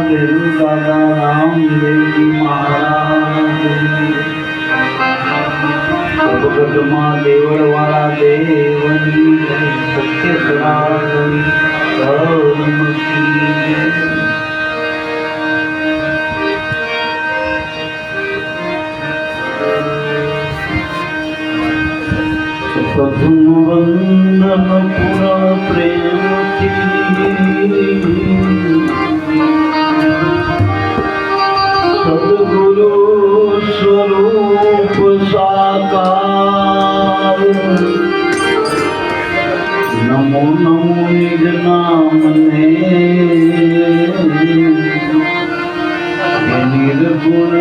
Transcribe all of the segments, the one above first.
દેવ દાદા રામદેવજી મહારાજ સદગઢમાં દેવળવાળા દેવની સત્ય સનાતની ધર્મ કી પ્રથમ વંદન પૂર્ણ પ્રેમથી સદગુરુ સ્વરૂપ સાકાર નમો નમો નિજ નામને નિર્ગુણ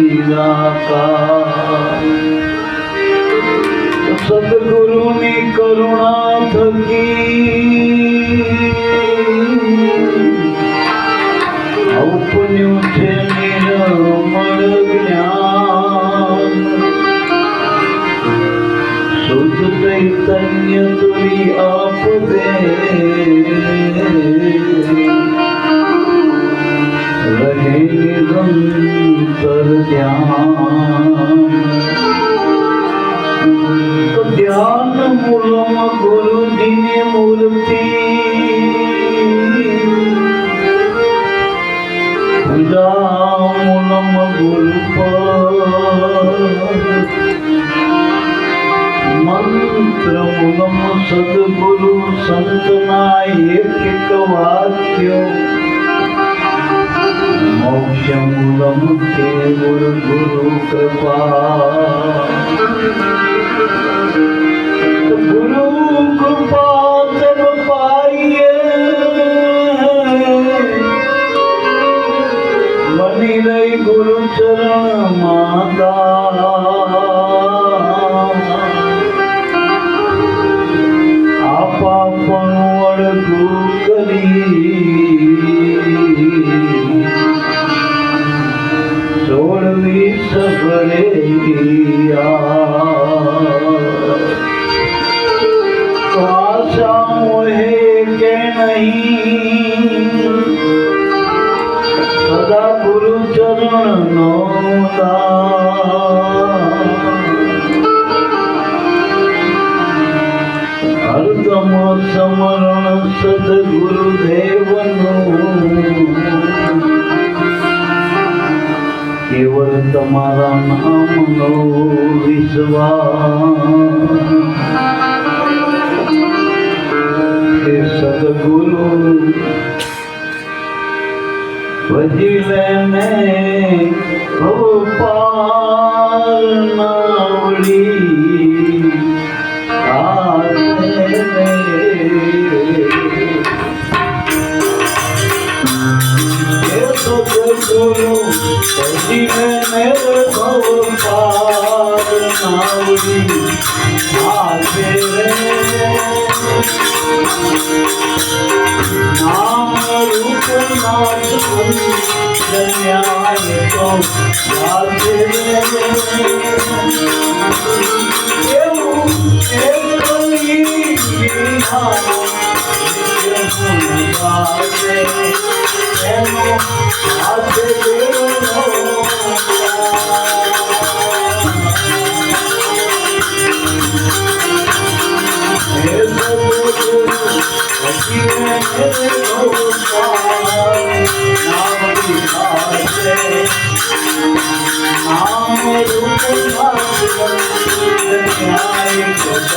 નિરાકાર સદગુરુની કરુણા થકી ઔપન્યું છે નિર્મળ જ્ઞાન શુદ્ધ ચૈતન્ય તુરી આપદે રહે નિરંતર ધ્યાન ધ્યાન મૂલમાં ગુરુજીની મૂર્તિ પૂજા મૂલમાં ગુરુપદ મંત્ર મૂલમાં સદગુરુ સંતના એક વાક્યો મોક્ષ મૂલમાં કેવળ ગુરુ કૃપા गुरु कृपा तब पाइए बनी रही गुरु चरण माता आपा पण अड़गू કરી છોડવી સગળે आशा मोहे के नहीं सदा गुरु चरण नो हरदम समरण सदगुरु देवनो केवल तुम्हारा नाम नो विश्वास सदगुरु भजिले में पार नावड़ी सदगुरु भजिले में पार नावड़ी नाम रूप नाथ न्याय तो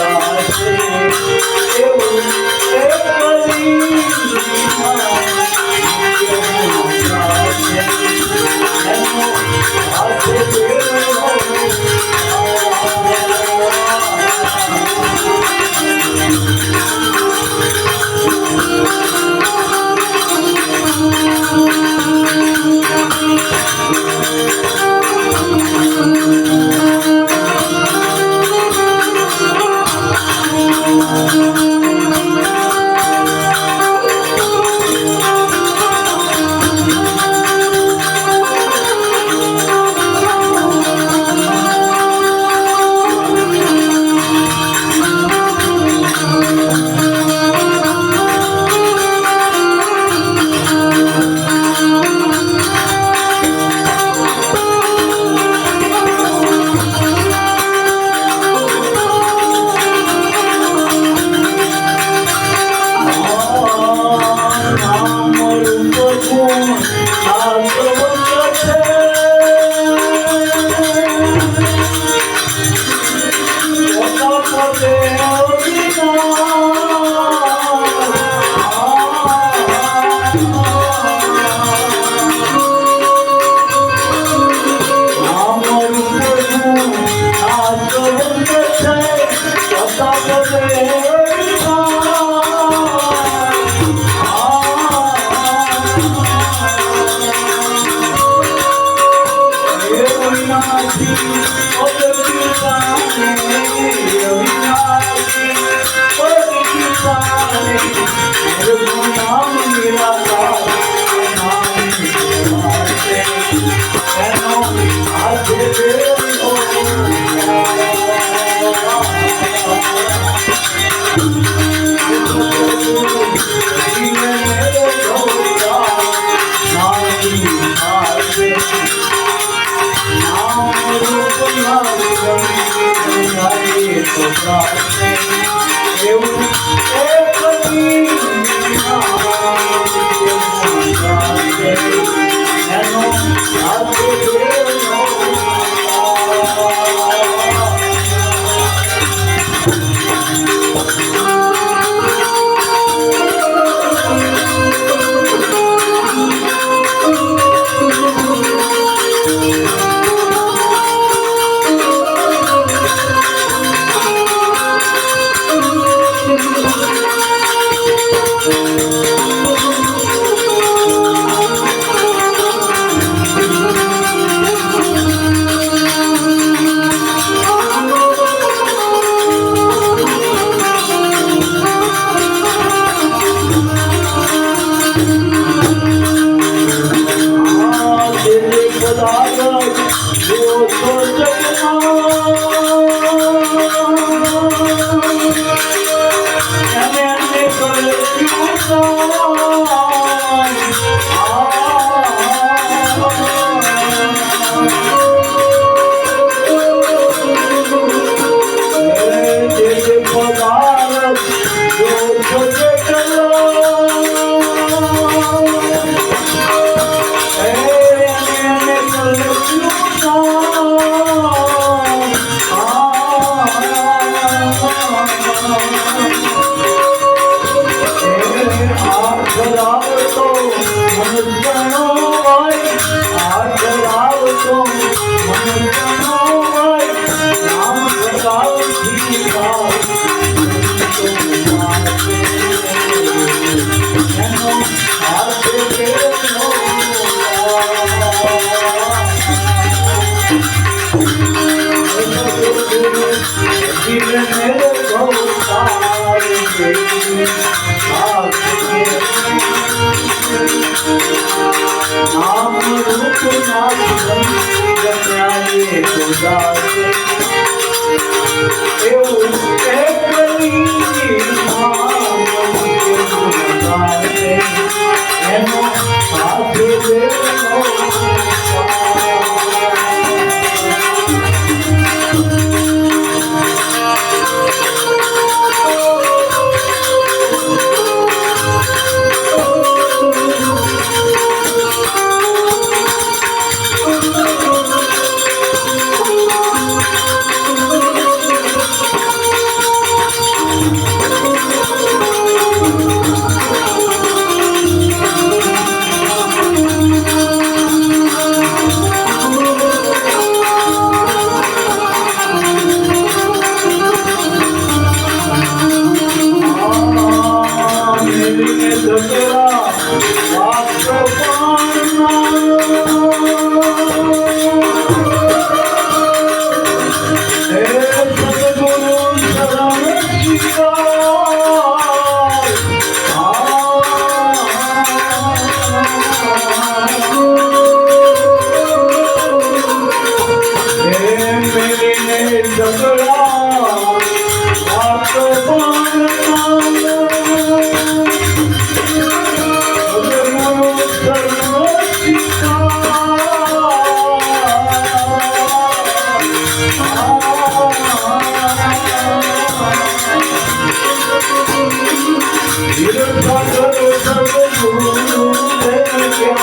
Thank you.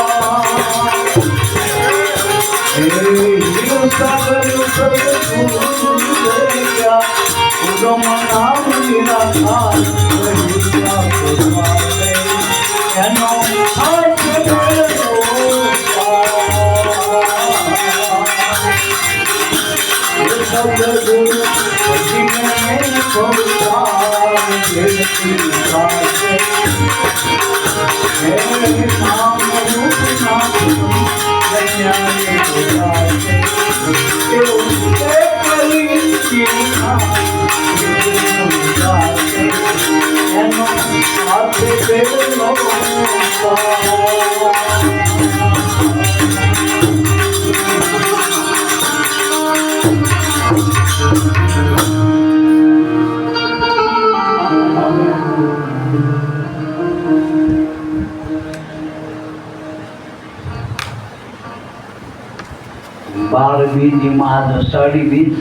બાર બીજ એમાં અષાઢી બીજ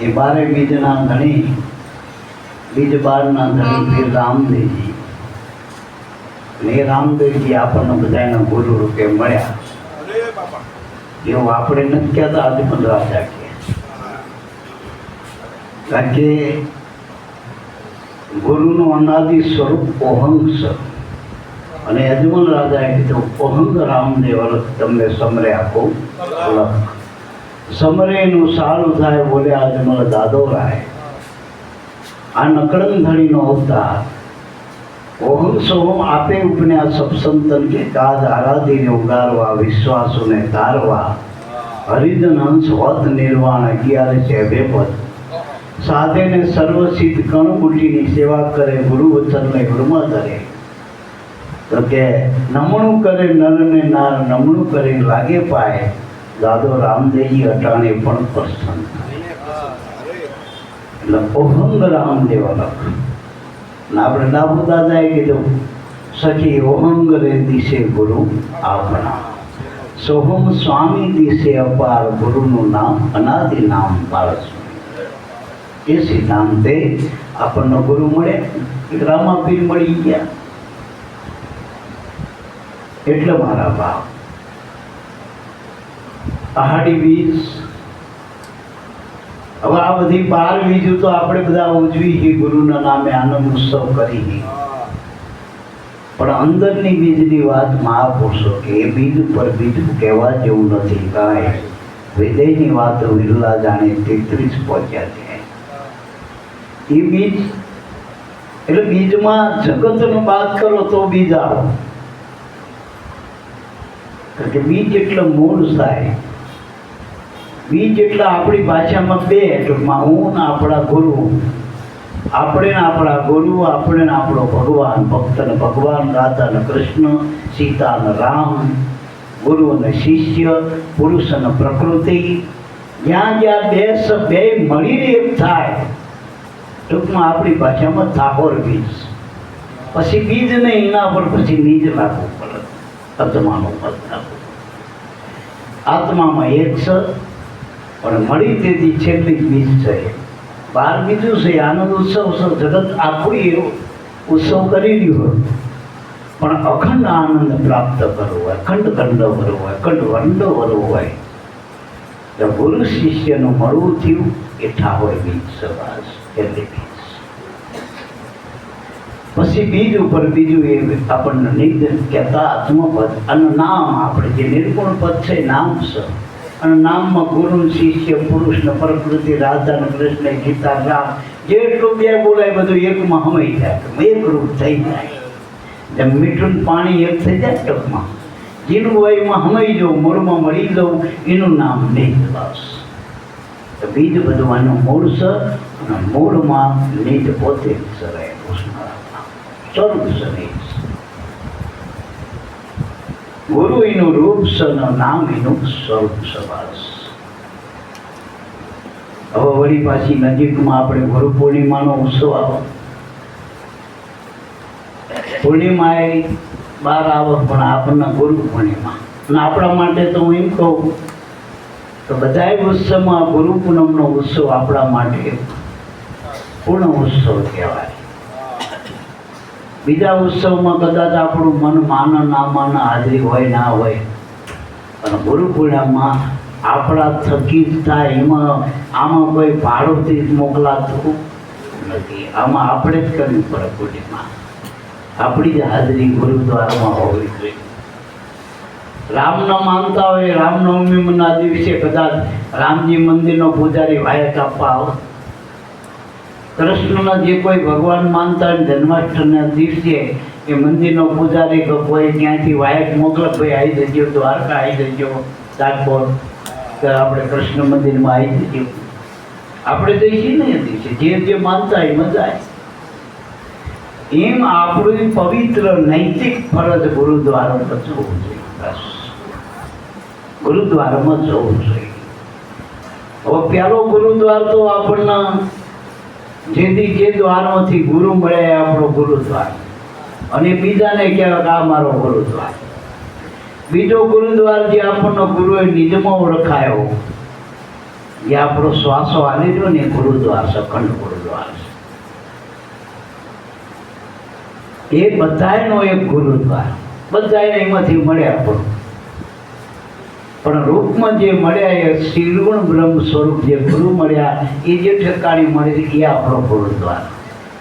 એ બારે બીજના ધણી બીજ બારના ધણી પીર રામદેવજી અને એ રામદેવજી આપણને બધાના ગુરુ રૂપે મળ્યા. એવું આપણે નથી કહેતા આજમલ રાજા કે, કારણ કે ગુરુનું અનાદિ સ્વરૂપ ઓહંગ છે. અને અજમલ રાજાએ કીધું ઓહંગ રામદેવ અલગ તમને સમરે આપો અલગ. સમરેનું સારું થાય બોલ્યા અજમલ દાદોરાય. આ નકળંધણીનો અવતાર ઓહમ સોહમ આપે ઉપન્યા સપસંતન કે કાજ આરાધીને ઉગારવા વિશ્વાસોને તારવા હરિજન હંસ હોત નિર્વાણ 11 છે બેપદ સાધેને સર્વસિદ્ધ કણકુટીની સેવા કરે ગુરુ વચનને ગુરુમાં ધરે. તો કે નમણું કરે નરને નાર નમણું કરે લાગે પાય દાદો રામદેવજી અટાણે પણ પ્રસન્ન. એટલે ઓહંગ રામદેવ અલગ. આપણે ડાબુ દાદાએ કીધું સખી ઓહંગ રે દિશે ગુરુ આપણા સોહમ સ્વામી દિશે અપાર ગુરુનું નામ અનાદિ નામ પારસ. એ સિદ્ધાંતે આપણને ગુરુ મળે રામાપીર મળી ગયા. એટલે મારા ભાવ આહાડી બીજ હવે આ બધી 12 બીજો તો આપણે બધા ઉજવી છે ગુરુના નામે આનંદ ઉત્સવ કરી. પણ અંદરની બીજની વાત મહાપુરુષો કે એ બીજ ઉપર બીજું કહેવા જેવું નથી. કાંઈ વિદેયની વાત વિરલા જાણે 33 પહોંચ્યા છે. એ બીજ એટલે બીજમાં જગતનો બાદ કરો તો બીજ આવો. કારણ કે બીજ એટલે મૂળ થાય. બીજ એટલે આપણી ભાષામાં બે ટૂંકમાં હું ને આપણા ગુરુ, આપણે ને આપણા ગુરુ, આપણે ને આપણો ભગવાન. ભક્ત ને ભગવાન, રાધા ને કૃષ્ણ, સીતા ને રામ, ગુરુ ને શિષ્ય, પુરુષ ને પ્રકૃતિ. જ્યાં જ્યાં બે મળીને એક થાય ટૂંકમાં આપણી ભાષામાં થાહોર બીજ. પછી બીજ ને એના પર પછી નીજ લાગવું પડે. આત્માનો મત રાખવું. આત્મામાં એક છે પણ મળી તેથી છેલ્લી બીજ છે. 12 બીજું છે આનંદ ઉત્સવ છે. જગત આખું એવો ઉત્સવ કરી રહ્યું હોય પણ અખંડ આનંદ પ્રાપ્ત કરવો હોય, અખંડ દંડ ભરવો હોય, અખંડ વંડો ભરવો હોય તો ગુરુ શિષ્યનું મળવું થયું એ ઠાહોર બીજ સવાસ છેલ્લી બીજ. પછી બીજ ઉપર બીજું એ આપણને નિધ કહેતા આત્મપદ અને નામ. આપણે જે નિર્ગુણ પદ છે નામ છે. અને નામમાં ગુરુ શિષ્ય, પુરુષ ને પ્રકૃતિ, રાધા ને કૃષ્ણ, ગીતા રામ જેટલું બે બોલાય બધું એકમાં હમાઈ જાય, એક રૂપ થઈ જાય. જેમ મીઠું પાણી એક થઈ જાય ટૂંકમાં જેનું હોય એમાં હમાઈ જવું, મૂળમાં મળી જવું, એનું નામ નિધ. બસ તો બીજ બધું આનું મૂળ છે અને મૂળમાં નિધ પોતે જ રહેલું સ્વરૂપ છે. ગુરુ એનું રૂપ છે, નામ એનું સ્વરૂપ છે. બસ હવે વળી પાછી નજીકમાં આપણે ગુરુ પૂર્ણિમાનો ઉત્સવ આવો. પૂર્ણિમાએ 12 આવે પણ આપણને ગુરુ પૂર્ણિમા. અને આપણા માટે તો હું એમ કહું તો બધાય ઉત્સવમાં ગુરુ પૂનમનો ઉત્સવ આપણા માટે પૂર્ણ ઉત્સવ કહેવાય. બીજા ઉત્સવમાં કદાચ આપણું મન માન ના માન હાજરી હોય ના હોય પણ ગુરુ પૂર્ણિમામાં આપણા થકી જ થાય. આમાં કોઈ ભાડુંથી મોકલાતું નથી. આમાં આપણે જ કરવી પડે. પૂર્ણિમા આપણી જ હાજરી ગુરુદ્વારામાં હોવી જોઈએ. રામના માનતા હોય, રામનવમીના દિવસે કદાચ રામજી મંદિરનો પૂજારી વાયક આપવા આવે. કૃષ્ણના જે કોઈ ભગવાન માનતા હોય જન્માષ્ટમીના દિવસે એ મંદિરનો પૂજારી કે કોઈ ક્યાંથી વાયક મોકલે, ભાઈ આવી જજો, દ્વારકા આવી જજો, ડાકોર કે આપણે કૃષ્ણ મંદિરમાં આવી જજો. આપણે જઈશું ને એ દિવસે જે માનતા હોય મજા આવે. એમ આપણું પવિત્ર નૈતિક ફરજ ગુરુદ્વારામાં જવું જોઈએ. બસ ગુરુદ્વારામાં જવું જોઈએ. હવે પહેલો ગુરુદ્વાર તો આપણને જેથી જે દ્વારમાંથી ગુરુ મળે એ આપણો ગુરુદ્વાર, અને બીજાને કહેવાય કે આ મારો ગુરુદ્વાર. બીજો ગુરુદ્વાર જે આપણનો ગુરુએ નિજમાં ઓળખાયો, જે આપણો શ્વાસો આવી રહ્યો ને ગુરુદ્વાર છે, અખંડ ગુરુદ્વાર છે. એ બધાયનો એક ગુરુદ્વાર, બધાયને એમાંથી મળે આપણું. પણ રૂપમાં જે મળ્યા એ શ્રીગુણ બ્રહ્મ સ્વરૂપ જે ગુરુ મળ્યા એ જે ઠેકાણી મળી એ આપણો ગુરુદ્વાર.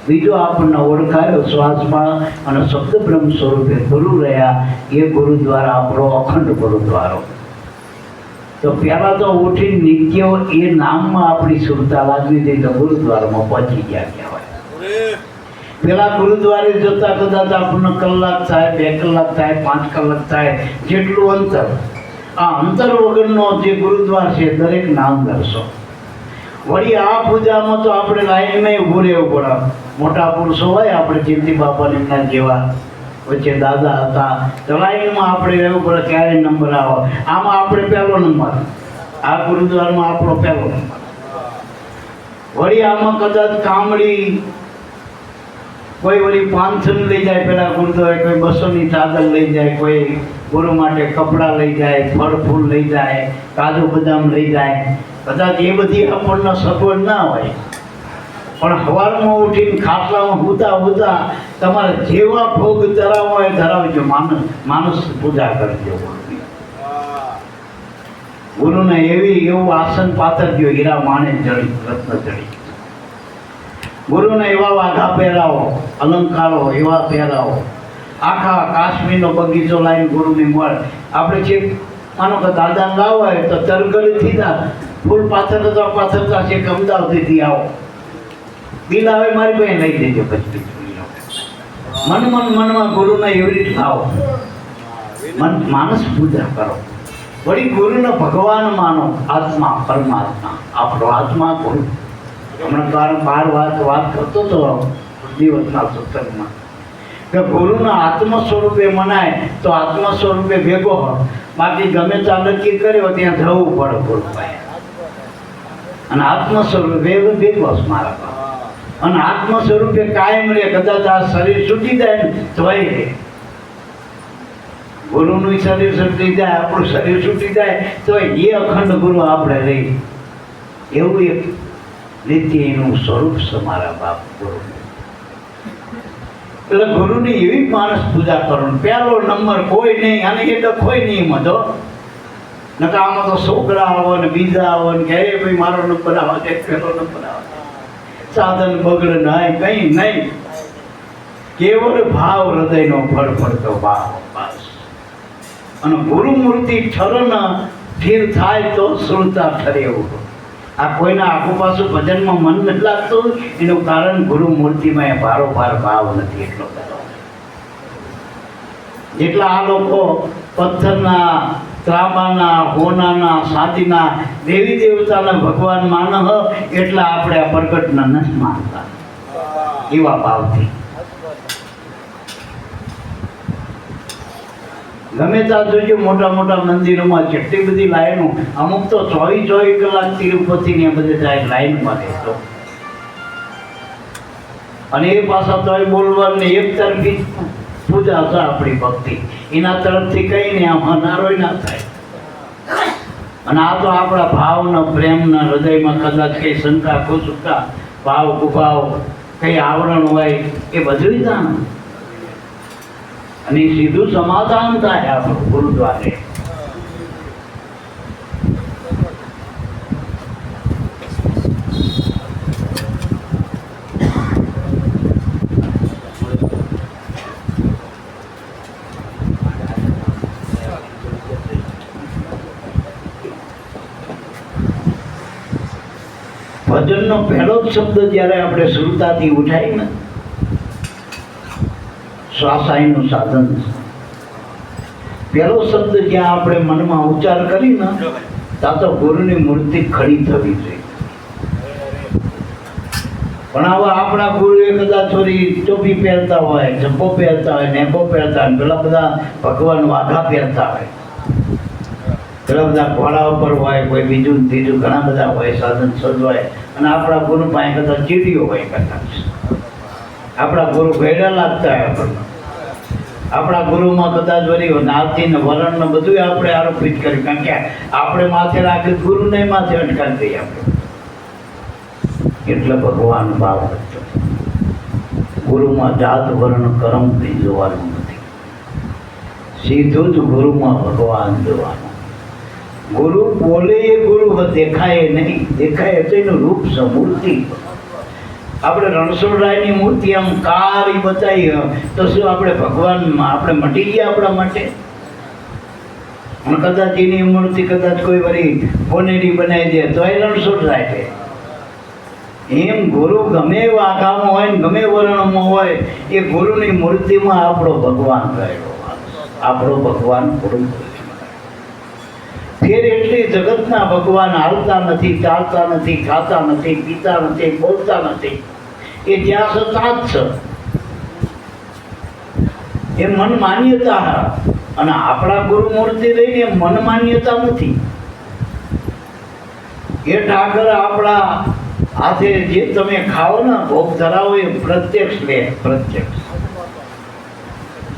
બીજો આપણને ઓળખાયો શ્વાસમાં અને શબ્દ બ્રહ્મ સ્વરૂપે ગુરુ રહ્યા એ ગુરુદ્વાર આપણો અખંડ ગુરુદ્વારો. તો પહેલાં તો ઉઠી નિત્ય એ નામમાં આપણી સુરતા લાગવી હતી તો ગુરુદ્વારમાં પહોંચી ગયા કહેવાય. પેલા ગુરુદ્વારે જતા કદાચ આપણને કલાક થાય, 2 કલાક થાય, 5 કલાક થાય, જેટલું અંતર. આ અંતર વગરનો જે ગુરુદ્વાર છે દરેક નામ દર્શો. વળી આ પૂજામાં તો આપણે લાઈનમાં ઊભું રહેવું પડે. મોટા પુરુષો હોય આપણે ચિંતી બાપા એમના જેવા, વચ્ચે દાદા હતા, તો લાઈનમાં આપણે રહેવું પડે ક્યારે નંબર આવે. આમાં આપણે પહેલો નંબર, આ ગુરુદ્વારમાં આપણો પહેલો નંબર. વળી આમાં કદાચ કામડી કોઈ વળી 500 લઈ જાય પેલા ગુરુદ્વારે, કોઈ 200ની ચાદર લઈ જાય, કોઈ ગુરુ માટે કપડાં લઈ જાય, ફળ ફૂલ લઈ જાય, કાજુ બદામ લઈ જાય. કદાચ એ બધી આપણને સગવડ ના હોય, પણ સવારમાં ઉઠીને ખાટલામાં હુતા તમારે જેવા ભોગ ધરાવવા હોય ધરાવજો. માણસ પૂજા કરજો ગુરુની. ગુરુને એવું આસન પાથરજો, હીરા માણે જડી, રત્ન જડી. ગુરુને એવા વાઘા પહેરાવો, અલંકારો એવા પહેરાવો. આખા કાશ્મીરનો બગીચો લાવીને ગુરુની મળે. આપણે છે માનો કે દાદા લાવો હોય તો તરગડીથી ના ફૂલ પાથરતા છે કે અમદાવાદથી આવો, બિલ આવે મારી પાસે લઈ દેજો. પછી મનમાં ગુરુને એવી રીતે લાવો, માનસ પૂજા કરો. વળી ગુરુને ભગવાન માનો, આત્મા પરમાત્મા, આપણો આત્મા ગુરુ. હમણાં વાત કરતો હતો દિવસના સત્સંગમાં કે ગુરુના આત્મ સ્વરૂપે મનાય તો આત્મ સ્વરૂપે ભેગો હોય. બાકી ગમે ત્યાં નક્કી કર્યો ત્યાં જવું પડે ગુરુ પાસે. અને આત્મ સ્વરૂપે ભેગો મારા પાસે. અને આત્મ સ્વરૂપે કાયમ રહે. કદાચ આ શરીર છૂટી જાય ને તોય રહે. ગુરુનું શરીર છૂટી જાય, આપણું શરીર છૂટી જાય તો એ અખંડ ગુરુ આપણે રહી. એવું એક નિત્ય એનું સ્વરૂપ છે મારા બાપ ગુરુ. એટલે ગુરુની એવી માણસ પૂજા કરો. પહેલો નંબર કોઈ નહીં, અને એ તો કોઈ નહીં મધો નકા. આમાં તો છોકરા આવો ને બીજા આવો ને કે ભાઈ મારો નંબર આવે છે, પહેલો નંબર આવે. સાધન બગડે નહીં, કંઈ નહીં. કેવળ ભાવ હૃદયનો ફળફળતો ભાવ બસ. અને ગુરુ મૂર્તિ ઠરણ સ્થિર થાય તો શ્રુતા ઠરે એવું. આ કોઈના આખું પાછું ભજનમાં મન નથી લાગતું, એનું કારણ ગુરુ મૂર્તિમાં એ ભારોભાર ભાવ નથી એટલો બધો. જેટલા આ લોકો પથ્થરના, ત્રાંબાના, હોનાના, સાદીના દેવી દેવતાના ભગવાન માન એટલા આપણે આ પ્રગટના નથી માનતા એવા ભાવથી. ગમે ત્યાં જોજો મોટા મોટા મંદિરોમાં જેટલી બધી લાઈનો, અમુક તો 24 કલાક તિરુપતિ ને બધે જાય લાઈનમાં રહેતો. અને એ પાછા તોય બોલવાની એક તરફી પૂજા છે આપણી ભક્તિ, એના તરફથી કઈ ને આમ હનારોય ના થાય. અને આ તો આપણા ભાવના પ્રેમના હૃદયમાં કદાચ કઈ શંકા કુશંકા ભાવ કુભાવ કઈ આવરણ હોય એ બધું જાણ, અને સીધું સમાધાન થાય આપણું ગુરુદ્વારે. ભજનનો પહેલો જ શબ્દ જ્યારે આપણે શ્રુતાથી ઉઠાય ને, શ્વાસાઈનું સાધન છે. પહેલો શબ્દ જ્યાં આપણે મનમાં ઉચ્ચાર કરીને ત્યાં તો ગુરુની મૂર્તિ ખડી થવી જોઈએ. પણ આવા આપણા ગુરુએ કદાચ થોડી ટોપી પહેરતા હોય, જબ્બો પહેરતા હોય, નેબો પહેરતા હોય, પેલા બધા ભગવાન વાઘા પહેરતા હોય, પેલા બધા ઘોડા ઉપર હોય, કોઈ બીજું ત્રીજું ઘણા બધા હોય, સાધન સજવાય, અને આપણા ગુરુ પાસે કદાચ ચીડીઓ હોય, કદાચ આપણા ગુરુ ભેડા લાગતા હોય આપણને. આપણા ગુરુમાં કદાચ વળી નાથી ને વરણ ને બધું આપણે આરોપિત કર્યું, કારણ કે આપણે માથે રાખી ગુરુને માથે અટકાવી દઈએ આપણે. એટલે ભગવાન ભાવ હતો. ગુરુમાં જાત વર્ણ કર્મ કંઈ જોવાનું નથી, સીધું જ ગુરુમાં ભગવાન જોવાનું. ગુરુ બોલે એ ગુરુ દેખાય નહીં, દેખાય તો એનું રૂપ છે, મૂર્તિ. આપણે રણછોડરાયની મૂર્તિ આમ કાળી બતાવી તો શું આપણે ભગવાનમાં આપણે મટી ગયા આપણા માટે? અને કદાચ એની મૂર્તિ કદાચ કોઈ વળી કોનેરી બનાવી દે તો એ રણછોડરાય છે. એમ ગુરુ ગમે એવા આકામાં હોય ને ગમે વર્ણમાં હોય, એ ગુરુની મૂર્તિમાં આપણો ભગવાન રહેલો, આપણો ભગવાન ગુરુ. ફેર એટલી જગતના ભગવાન હાલતા નથી, ચાલતા નથી, ખાતા નથી, પીતા નથી, બોલતા નથી, એ જ્યાં સતા જ છે. એ મન માન્યતા, અને આપણા ગુરુ મૂર્તિ લઈને મન માન્યતા નથી. એ ઠાકર આપણા હાથે જે તમે ખાઓ ને, ભોગ ધરાવો, એ પ્રત્યક્ષ લે, પ્રત્યક્ષ.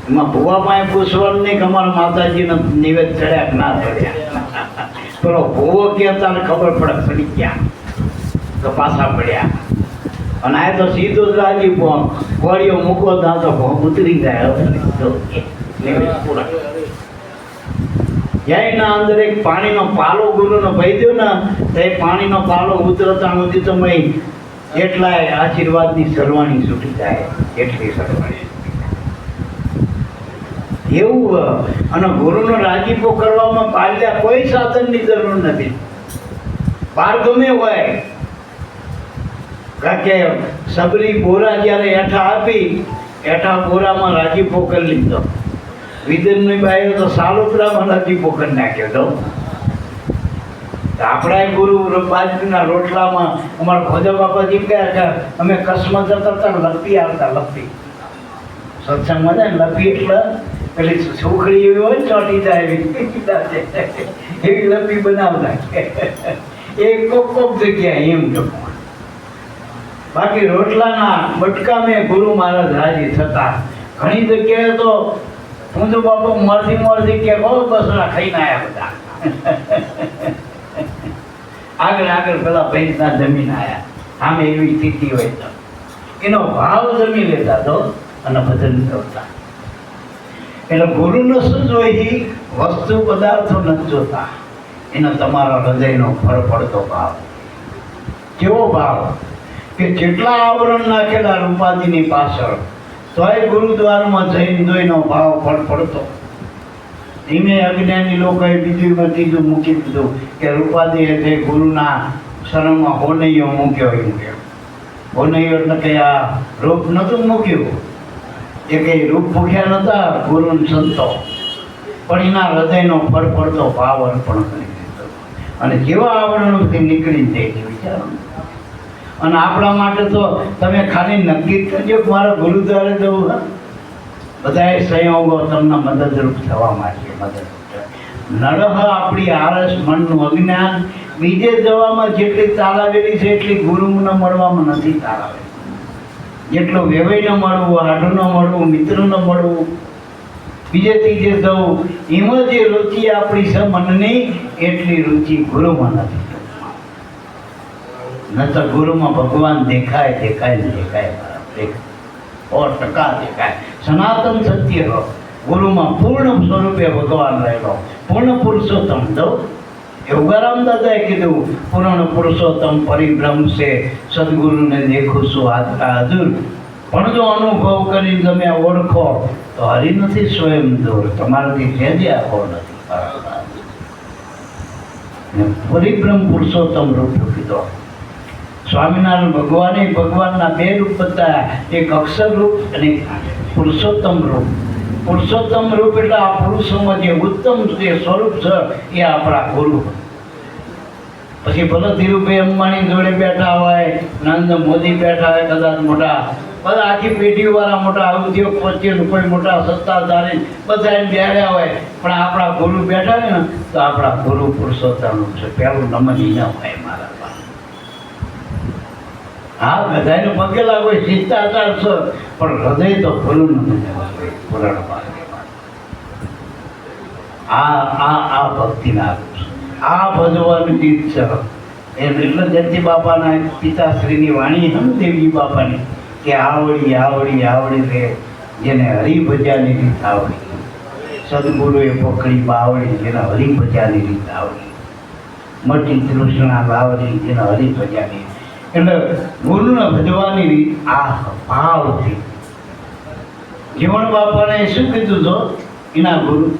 એમાં ભુવા પાસે પૂછવાનું નહીં કે અમારા માતાજીને નિવેદ ચડ્યા કે ના ચડ્યા. પેલો ભુવો કહેતા ખબર પડે પડી ગયા તો પાછા પડ્યા. અને આ તો સીધો જ રાજી કોળીઓ મૂકો ત્યાં તો ઉતરી જાય. નિવેદ પૂરા. જ્યાં અંદર એક પાણીનો પાલો ગુરુનો ભય દો ને, તો એ પાણીનો પાલો ઉતરતા નથી તો એટલાય આશીર્વાદની સરવાણી છૂટી જાય, એટલી સરવાણી. એવું. અને ગુરુનો રાજીપો કરવામાં પાલ્યા કોઈ સાધનની જરૂર નથી. પાર ગમે હોય, કારણ કે સબરી બોરા જ્યારે હેઠા આપી, હેઠા બોરામાં રાજીપો કરી લીધો. વિદનની બાઈએ તો સાલોતરામાં રાજીપો કરી નાખ્યો તો. આપણા ગુરુ બાજરીના રોટલામાં અમારા ખોજા બાપાજી કહ્યા કે અમે કચ્છમાં જતા હતા, લપી આવતા, લપી સત્સંગમાં જાય ને લપી એટલે પેલી સુખડી એવી હોય ચોટી જાય એવી લપી બનાવતા. એ કોક જગ્યાએ એમ તો. બાકી રોટલાના બટકા મેં ગુરુ મહારાજ રાજી થતા. ઘણી જગ્યાએ તો પૂંજો બાપુ મરથી કે બહુ બસરા ખાઈને આવ્યા બધા. આગળ પેલા પૈસા જમીન આવ્યા. આમ એવી સ્થિતિ હોય તો એનો ભાવ જમી લેતા તો અને ભજન કરતા. એટલે ગુરુનો શું જોઈએ? વસ્તુ પદાર્થો નથી જોતા, એનો તમારા હૃદયનો ફળ પડતો ભાવ. કેવો ભાવ કે જેટલા આવરણ નાખેલા રૂપાદીની પાછળ, તોય ગુરુદ્વારમાં જઈને જોઈનો ભાવ ફળ પડતો. ધીમે અજ્ઞાની લોકોએ બીજું મૂકી દીધું કે રૂપાદી એટલે ગુરુના શરણમાં હોનૈયો મૂક્યો. એવું કે હોનૈયો એટલે કે આ રૂપ નહોતું મૂક્યું, એ કંઈ રૂપ ભૂખ્યા નહોતા ગુરુ સંતો, પણ એના હૃદયનો ફળ પડતો ભાવ અર્પણ કરી દીધો. અને જેવા આવરણોથી નીકળી જાય છે વિચારો. અને આપણા માટે તો તમે ખાલી નક્કી કરજો કે મારા ગુરુદ્વારે જવું. બધાએ સંયોગો તમને મદદરૂપ થવા માટે નરહ આપણી આળસ, મનનું અજ્ઞાન બીજે જવામાં જેટલી તાલાવેલી છે એટલી ગુરુને મળવામાં નથી તાલાવેલી. જેટલો વેવાઈ ન મળવું, હાડું ન મળવું, મિત્ર ન મળવું, બીજે ત્રીજે જવું, એમાં જે રુચિ આપણી છે મનની, એટલી રુચિ ગુરુમાં નથી. ન તો ગુરુમાં ભગવાન દેખાય ને દેખાય. 100% દેખાય. સનાતન સત્ય હો, ગુરુમાં પૂર્ણ સ્વરૂપે ભગવાન રહેલો, પૂર્ણ પુરુષોત્તમ. તો યોગારામ દાદાએ કીધું, પૂર્ણ પુરુષોત્તમ પરિભ્રમ છે, સદગુરુને દેખું છું હાજર. પણ જો અનુભવ કરી તમે ઓળખો તો હરી નથી સ્વયં દૂર, તમારાથી સહેજે આખો નથી. પરિભ્રમ પુરુષોત્તમ રૂપ કીધો. સ્વામિનારાયણ ભગવાનના બે રૂપ બતાવ્યા, એક અક્ષર રૂપ અને એક પુરુષોત્તમ રૂપ. પુરુષોત્તમ રૂપ એટલે આ પુરુષોમાં જે ઉત્તમ જે સ્વરૂપ છે એ આપણા ગુરુ. પછી ભલે ધીરુભાઈ અંબાણી જોડે બેઠા હોય, નરેન્દ્ર મોદી બેઠા હોય, કદાચ મોટા બધા આખી પેઢી વાળા મોટા ઉદ્યોગપતિ, કોઈ મોટા સત્તાધારી બધા એને બેઠા હોય, પણ આપણા ગુરુ બેઠા હોય ને તો આપણા ગુરુ પુરુષોત્તમ છે. પહેલું નમન ન હોય મારા બા. હા, બધાને પગે લાગો શિષ્ટાચાર છે, પણ હૃદય તો ગુરુ નમન હોય પુરાણ માર્ગમાં. આ ભક્તિના રૂપ છે. આ ભજવાનું ગીત છે. એટલે જયંતિ બાપાના પિતાશ્રીની વાણી હમદેવજી બાપાની કે આવડી આવડી આવડી રે જેને હરિભજાની રીત આવડી. સદગુરુએ પકડી બાવડી જેને હરિભજાની રીત આવડી. મટી તૃષ્ણા લાવડી જેને હરિભજાની. એટલે ગુરુને ભજવાની રીત આ ભાવથી. જીવન બાપાને શું કીધું છો એના ગુરુ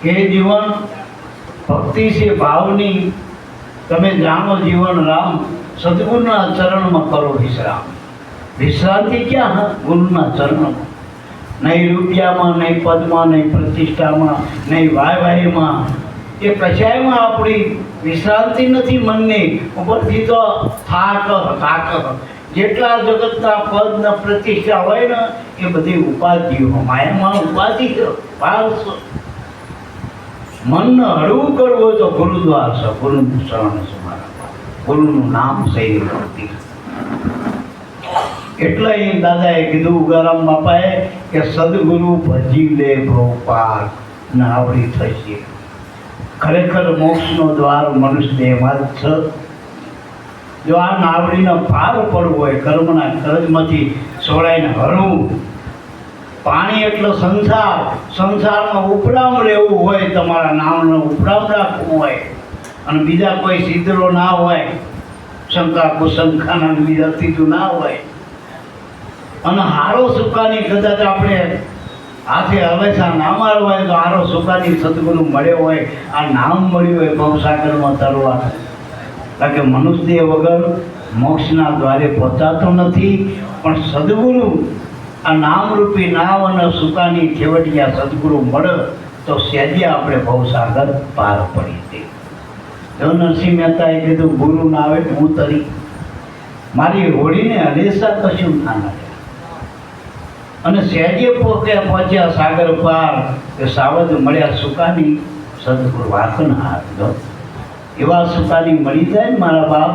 કે જીવન ભક્તિ છે ભાવની, તમે જાણો જીવન રામ, સદગુરુના ચરણમાં કરો વિશ્રામ. વિશ્રાંતિ ક્યાં? ગુરુના ચરણમાં. નહીં રૂપિયામાં, નહીં પદમાં, નહીં પ્રતિષ્ઠામાં, નહીં વાયવાહીમાં, એ કશાયમાં આપણી વિશ્રાંતિ નથી મનની. ઉપરથી તો થાક જેટલા જગતના પદ ને પ્રતિષ્ઠા હોય ને એ બધી ઉપાધિઓ, માયામાં ઉપાધિ ભાવ. મનને હળવું કરવું હોય તો ગુરુદ્વાર છે, ગુરુનું શરણ છે મારા, ગુરુનું નામ છે એ ભક્તિ. એટલે એ દાદાએ કીધું ઉગારામ બાપાએ કે સદગુરુ ભજી લે ભવપાર નાવડી થશે. ખરેખર મોક્ષનો દ્વાર મનુષ્ય દેહમાં જ છે. જો આ નાવડીનો પાર પડવો હોય, કર્મના કરજમાંથી છોડાઈને હરવું. પાણી એટલે સંસાર, સંસારમાં ઉપરામ રહેવું હોય, તમારા નામનો ઉપરામ રાખવું હોય, અને બીજા કોઈ સિદ્ધરો ના હોય, શંકા કુશંકાના બીજા સીધું ના હોય, અને હારો સુકાની કદાચ આપણે હાથે હવેશા ના મારવા હોય તો હારો સુકાની સદગુરુ મળ્યો હોય, આ નામ મળ્યું હોય ભવસાગરમાં તરવા. કારણ કે મનુષ્ય વગર મોક્ષના દ્વારે પહોંચાતો નથી, પણ સદગુરુ આ નામરૂપી નાવ અને સુકાની છેવટિયા સદગુરુ મળે તો સહેજે આપણે ભવસાગર પાર પડી દે. જો નરસિંહ મહેતાએ કીધું ગુરુ ના આવે હું તરી, મારી હોળીને હલેસા કશું ના લાગે. અને સહેજે પહોંચ્યા સાગર પાર કે સાવધ મળ્યા સુકાની સદગુરુ વાતન હાથ. એવા સુકાની મળી જાય ને મારા બાપ,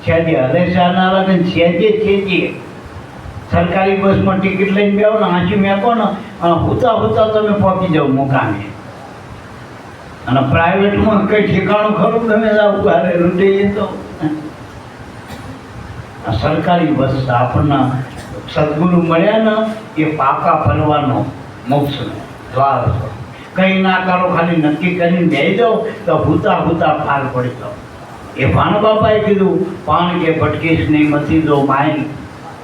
સહેજે હલેસા ના લાગે. સહેજે સરકારી બસમાં ટિકિટ લઈને બેહો ને આંચી મેકો ને હુતા તમે પહોંચી જાઓ મુકામે. અને પ્રાઇવેટમાં કઈ ઠેકાણું ખરું તમે જાઓ ઘરે રૂટીએ તો. સરકારી બસ આપણને સદગુરુ મળ્યા ને એ પાકા ફરવાનો મોક્ષનો દ્વાર છે. કંઈ ના કરો, ખાલી નક્કી કરીને બેસી જાઓ તો હુતા પાર પડી જાઓ. એ ભાણ બાપાએ કીધું પાણ કે ભટકીશ નહીં, મથી જો માય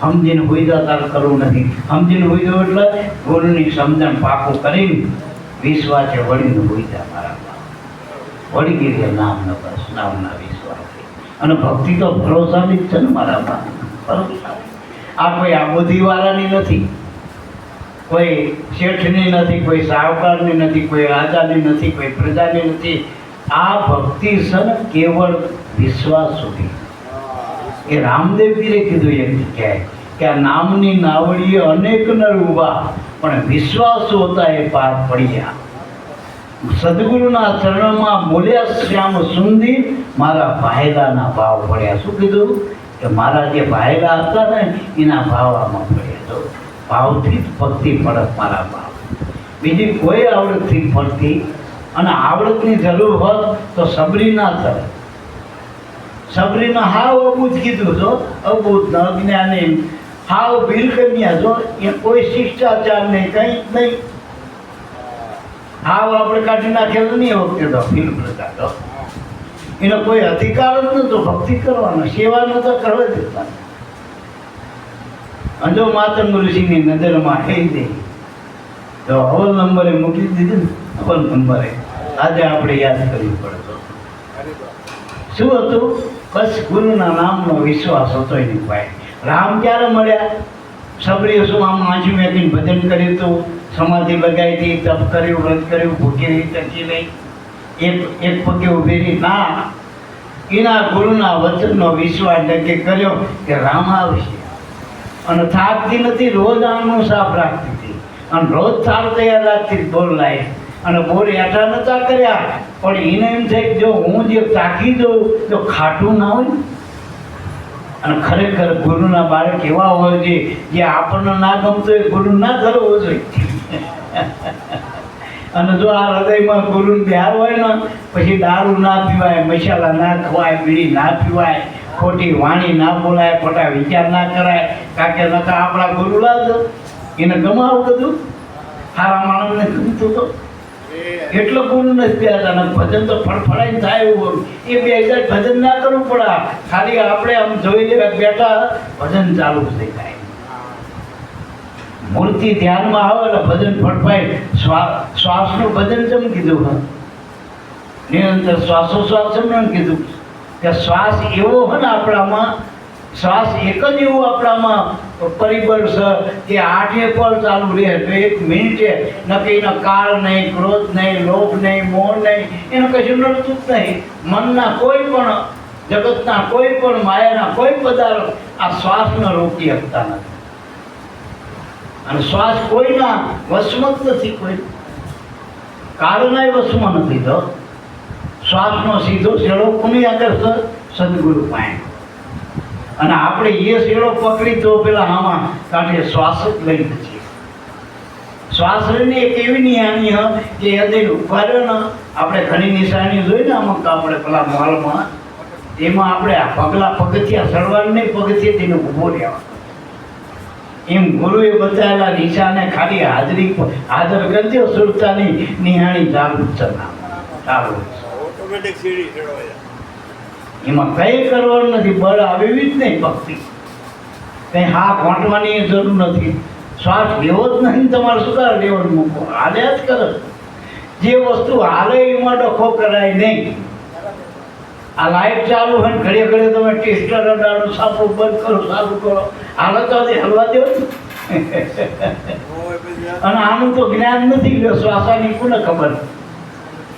સમજીને હોઈ જાવ તારે કરવું નથી. સમજીને હોઈ જાવ એટલે ગુરુની સમજણ પાકું કરીને વિશ્વાસે વળીને હોઈ જાય મારા બાપ. વળી ગઈ નામનો બસ, નામના વિશ્વાસ. અને ભક્તિ તો ભરોસાની જ છે ને મારા બાપ, ભરોસા. આ કોઈ આબોધીવાળાની નથી, કોઈ શેઠની નથી, કોઈ સાહુકારની નથી, કોઈ રાજાની નથી, કોઈ પ્રજાની નથી. આ ભક્તિ છે ને કેવળ વિશ્વાસ સુધી. એ રામદેવજીએ કીધું એક જગ્યાએ કે આ નામની નાવડીએ અનેક નર ઉભા, પણ વિશ્વાસ હોતા એ પાર પડ્યા. સદગુરુના ચરણમાં બોલ્યા શ્યામ સુંદી, મારા ભાયલાના ભાવ પડ્યા. શું કીધું? કે મારા જે ભાયલા હતા ને એના ભાવ આમાં પડ્યા. તો ભાવથી જ ભક્તિ પડત મારા ભાવ, બીજી કોઈ આવડતથી પડતી. અને આવડતની જરૂર હોત તો સબરી ના થાય. સબરીને હાવ અબૂત કીધું છો, અબૂત અજ્ઞાની, હાવ ભીલ કન્યા છો, એ કોઈ શિષ્ટાચાર નહીં, કંઈ જ નહીં. હાવ આપણે કાઢી નાખેલું નહીં વખતે તો ભીલ પ્રજા તો એનો કોઈ અધિકાર જ નતો ભક્તિ કરવાનો, સેવા નતો કરવા દેતા. અંજો માતંગ ઋષિની નજરમાં થઈ ગઈ તો અવલ નંબરે મૂકી દીધું ને, અવલ નંબરે આજે આપણે યાદ કરવી પડે. શું હતું? બસ ગુરુના નામનો વિશ્વાસ હતો એની ભાઈ. રામ ક્યારે મળ્યા? સબરી શું આમ આંચી મેકીને ભજન કર્યું હતું, સમાધિ લગાવી હતી, તપ કર્યું, વ્રત કર્યું, ભૂખી રહી, તકી નહીં, એક પગે ઊભી રહી ના. એના ગુરુના વચનનો વિશ્વાસ નક્કી કર્યો કે રામ આવશે. અને થાકતી નથી, રોજ આમનું સાફ રાખતી હતી અને રોજ સારું તૈયાર રાખતી હતી. બોર લાઈ અને બોર હેઠા નતા કર્યા, પણ એને એમ થાય કે જો હું જે તાકી દઉં તો ખાટું ના હોય ને. અને ખરેખર ગુરુના બાળક એવા હોય છે જે આપણને ના ગમતો હોય ગુરુ ના ધરવો જોઈએ. અને જો આ હૃદયમાં ગુરુ પ્યાર હોય ને પછી દારૂ ના પીવાય, મસાલા ના ખવાય, બીડી ના પીવાય, ખોટી વાણી ના બોલાય, ખોટા વિચાર ના કરાય. કારણ કે નકા આપણા ગુરુ લાવજો એને ગમાવું બધું. સારા માણસને ગમતું તો એટલો ગુરુ નથી પ્યાર. અને ભજન તો ફળફળાઈને થાય એવું એ 2000 ભજન ના કરવું પડે. ખાલી આપણે આમ જોઈ લેવા બેઠા ભજન ચાલુ થઈ જાય. મૂર્તિ ધ્યાનમાં આવે એટલે ભજન ફળફાય. શ્વાસનું ભજન કેમ કીધું? નિરંતર શ્વાસોશ્વાસ એમ કીધું કે શ્વાસ એવો હોય ને આપણામાં, શ્વાસ એક જ એવું આપણામાં પરિબળ છે કે 8 પળ ચાલુ રહે તો 1 મિનિટે નક્કી એનો કાળ નહીં, ક્રોધ નહીં, લોભ નહીં, મોહ નહીં, એનું કશું નડતું જ નહીં. મનના કોઈ પણ જગતના કોઈ પણ માયાના કોઈ પદાર્થ આ શ્વાસને રોકી શકતા નથી. અને શ્વાસ કોઈના વશમાં જ નથી, કોઈ કાળના વશમાં નથી. તો શ્વાસનો સીધો શેડો કોની આગળ છે? સદગુરુ પાસે. અને આપણે એ શેડો પકડી તો પેલા આમાં કાઢે શ્વાસ જ લઈ છીએ. શ્વાસ લઈને એક એવી નિશાની હ કે હૃદય ઉભાર્યો ને આપણે ઘણી નિશાની જોઈને અમુક આપણે પેલા મોલમાં એમાં આપણે પગથિયા સળવાનું નહીં, પગથિયા તેને ઊભો રહેવા. એમ ગુરુએ બતાવેલા નિશાને ખાલી હાજર કરજો, સુરતાની નિહાણી ચાલુ ચાલુ. એમાં કંઈ કરવાનું નથી, બળ આવી જ નહીં. ભક્તિ કંઈ હા ઘોંટવાની જરૂર નથી. શ્વાસ લેવો જ નહીં તમારે, શું કરે લેવાનું મૂકો, હાલ્યા જ કરે. જે વસ્તુ હાલે એમાં ડખો કરાય નહીં. આ લાઈટ ચાલુ હોય ને ઘડીએ ઘડીએ તમે ટેસ્ટર અડાડો, સાપડું બંધ કરો, ચાલુ કરો, હાલત હલવા દો. અને આનું તો જ્ઞાન નથી લ્યો, શ્વાસાની કોને ખબર?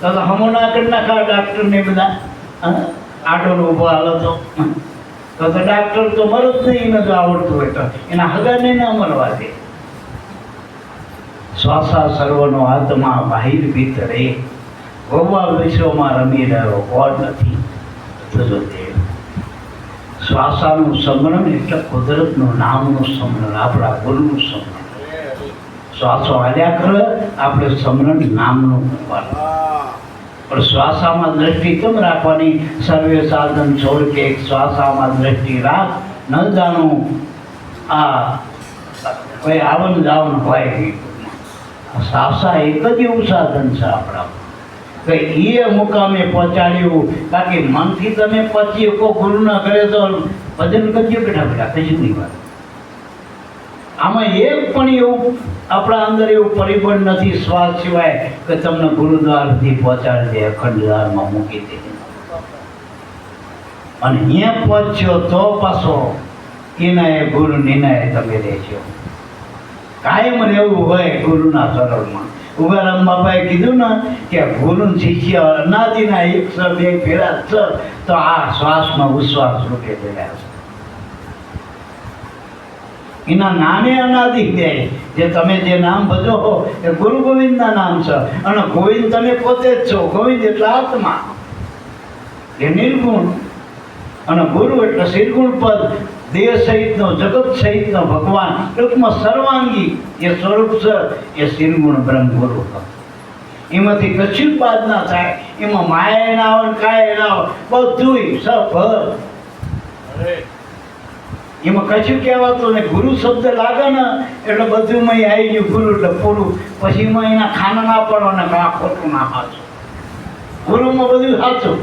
તો હમો ના કરી નાખા ડાક્ટર ને બધા આટો ઊભો હાલો તો ડાક્ટર તો મરો જ નહીં. એને જો આવડતું હોય તો એના હગાને ના મરવા દે. શ્વાસા સર્વનો આત્મા બાહિર ભીતરે, ભગવા વિશ્વમાં રમી રહ્યો કોણ નથી. શ્વાસાનું સ્મરણ એટલે કુદરતનું નામનું સ્મરણ, આપણા ગુરુનું સ્મરણ. શ્વાસો હાલ્યા કરે, આપણે સ્મરણ નામનું કરવાનું. પણ શ્વાસામાં દ્રષ્ટિ કેમ રાખવાની? સર્વે સાધન છોડ કે એક શ્વાસામાં દ્રષ્ટિ રાખ. ન જાણું આ કોઈ આવન જાવન હોય. શ્વાસા એક જ એવું સાધન છે આપણા કે એ મુકામે પહોંચાડ્યું. બાકી મનથી તમે પચી શકો ગુરુના કરે તો ભજન કરજો બેઠા બેઠા, કઈ જ નહીં વાત. આમાં એક પણ એવું આપણા અંદર એવું પરિબળ નથી શ્વાસ સિવાય કે તમને ગુરુદ્વાર સુધી પહોંચાડી દે, અખંડ દ્વારમાં મૂકી દે. અને અહીંયા પહોંચ્યો તો પાછો એના એ ગુરુ નિર્ણય તમે રહેજો. કાયમ રહેવું હોય ગુરુના ચરણમાં. ઉગારામ બાપાએ કીધું ને કે ગુરુ શિષ્ય અનાદિના 102 ફેરા છે, તો આ શ્વાસમાં ઉશ્વાસ રૂપે ફેર્યા છે. એના નામે અનાદિ દે. જે તમે જે નામ ભજો હો એ ગુરુ ગોવિંદના નામ છે. અને ગોવિંદ તમે પોતે જ છો. ગોવિંદ એટલે આત્મા, એ નિર્ગુણ. અને ગુરુ એટલે શ્રીગુણ પદ, દેહ સહિતનો, જગત સહિતનો ભગવાન, ટૂંકમાં સર્વાંગી એ સ્વરૂપ છે. એ શ્રીગુણ બ્રહ્મ ગુરુ. એમાંથી કશું બાદ ના થાય. એમાં માયા ના આવે, કાય ના આવે, બધું સફળ. એમાં કશું કહેવાતું ને ગુરુ શબ્દ લાગે ને એટલે બધું માં આવી ગયું ગુરુ એટલે પૂરું. પછી એમાં એના ખાના ના પડો ને આ ખોટું ના સાચું. ગુરુમાં બધું સાચું.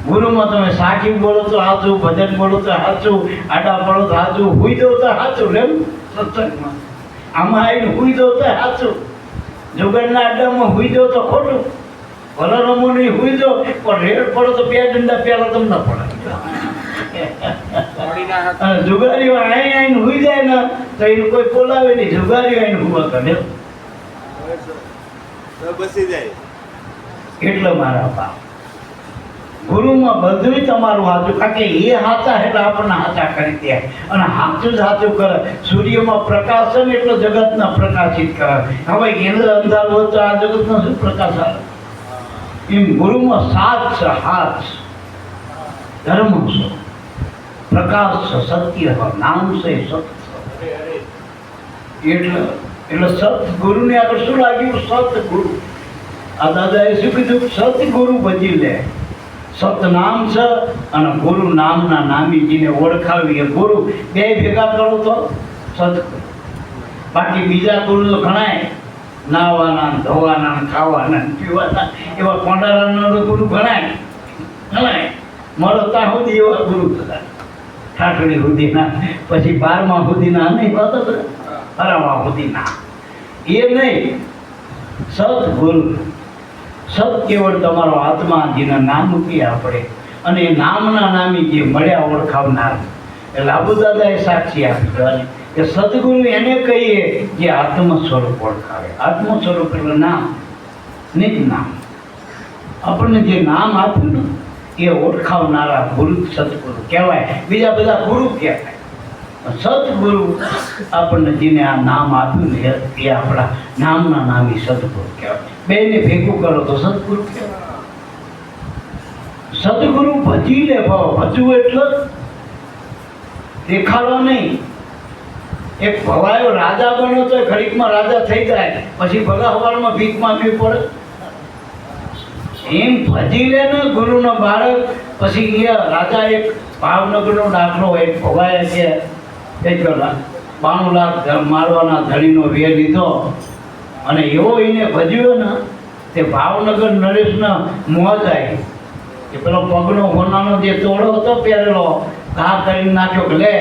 ગુરુમાં તમે સાખી બોલો તો સાચું, ભજન બોલો તો સાચું, આડા પડો તો સાચું, હુઈ દો તો સાચું. રેમ સત્સંગમાં આમાં આવીને હુઈ દો તો સાચું, જુગરના અડ્ડામાં હુઈ દો તો ખોટું. ભલે રમો નહીં હુઈ જો પણ રેડ પડો તો 2 ડંડા પહેલા તમને પડે. અને જુગારીઓ આઈને હુઈ જાય ને તો એને કોઈ બોલાવે નહીં, જુગારીઓ આઈને હુવા કરે બસી જાય. એટલે મારા બાપ ગુરુમાં બધું તમારું સાચું, કારણ કે એ સાચા એટલે આપણને સાચા કરી દે અને સાચું જ સાચું કરે. સૂર્યમાં પ્રકાશ છે ને એટલો જગતને પ્રકાશિત કરે. હવે એને અંધારું હોય તો આ જગતનો શું પ્રકાશ આવે? એમ ગુરુમાં સાથ છે, હાથ છે, ધર્મ છે, પ્રકાશ છે, સત્ય છે, નામ છે, સત્ય છે. એટલે સતગુરુને આગળ શું લાગ્યું? સતગુરુ. આ દાદાએ શું કીધું? સતગુરુ ભજી લે. સત નામ છે અને ગુરુ નામના નામીજીને ઓળખાવીએ. ગુરુ બે ભેગા કરો તો સતગુરુ. બાકી બીજા ગુરુ તો ઘણાય, નાવાના, ધોવાના, ખાવાના, પીવાના, એવા કોંડારાના ગુરુ ઘણાય. મળો ત્યાં સુધી એવા ગુરુ હતા. ઠાઠડી સુધીના, પછી 12મા સુધીના નહીં વાતો બધા, 12મા સુધીના એ નહીં. સતગુરુ. સત કેવળ તમારો આત્મા, જેના નામ મૂકીએ આપણે, અને એ નામના નામી જે મળ્યા ઓળખાવનાર. એટલે આબુ દાદાએ સાક્ષી આપી કે સદગુરુ એને કહીએ જે આત્મ સ્વરૂપ ઓળખાવે. આત્મ સ્વરૂપ એટલે નામ, નિજ નામ. આપણને જે નામ આપ્યું ને એ ઓળખાવનારા ગુરુ સદગુરુ કહેવાય. બીજા બધા ગુરુ કહેવાય. સદગુરુ આપણને જેને આ નામ આપ્યું ને એ આપણા નામના નામી સદગુરુ કહેવાય. બેને ભેગું કરો તો સદગુરુ કહેવાય. સદગુરુ ભજી લે ભાવ. ભજવું એટલે દેખાડો નહીં. એક ભવાયો રાજા બન્યો તો ઘડીકમાં રાજા થઈ જાય, પછી ભગા હવારમાં ભીખ માંગવી પડે. એમ ભજી લે ને ગુરુનો બાળક. પછી એ રાજા એક ભાવનગરનો દાખલો, એક ભવાય છે 92 લાખ મારવાના ધણીનો વેર લીધો અને એવો એને ભજ્યો ને તે ભાવનગર નરેશના મોજ આવી. એ પેલો પગનો હોનાનો જે તોડો હતો પહેરેલો ઘા કરી નાખ્યો કે લે.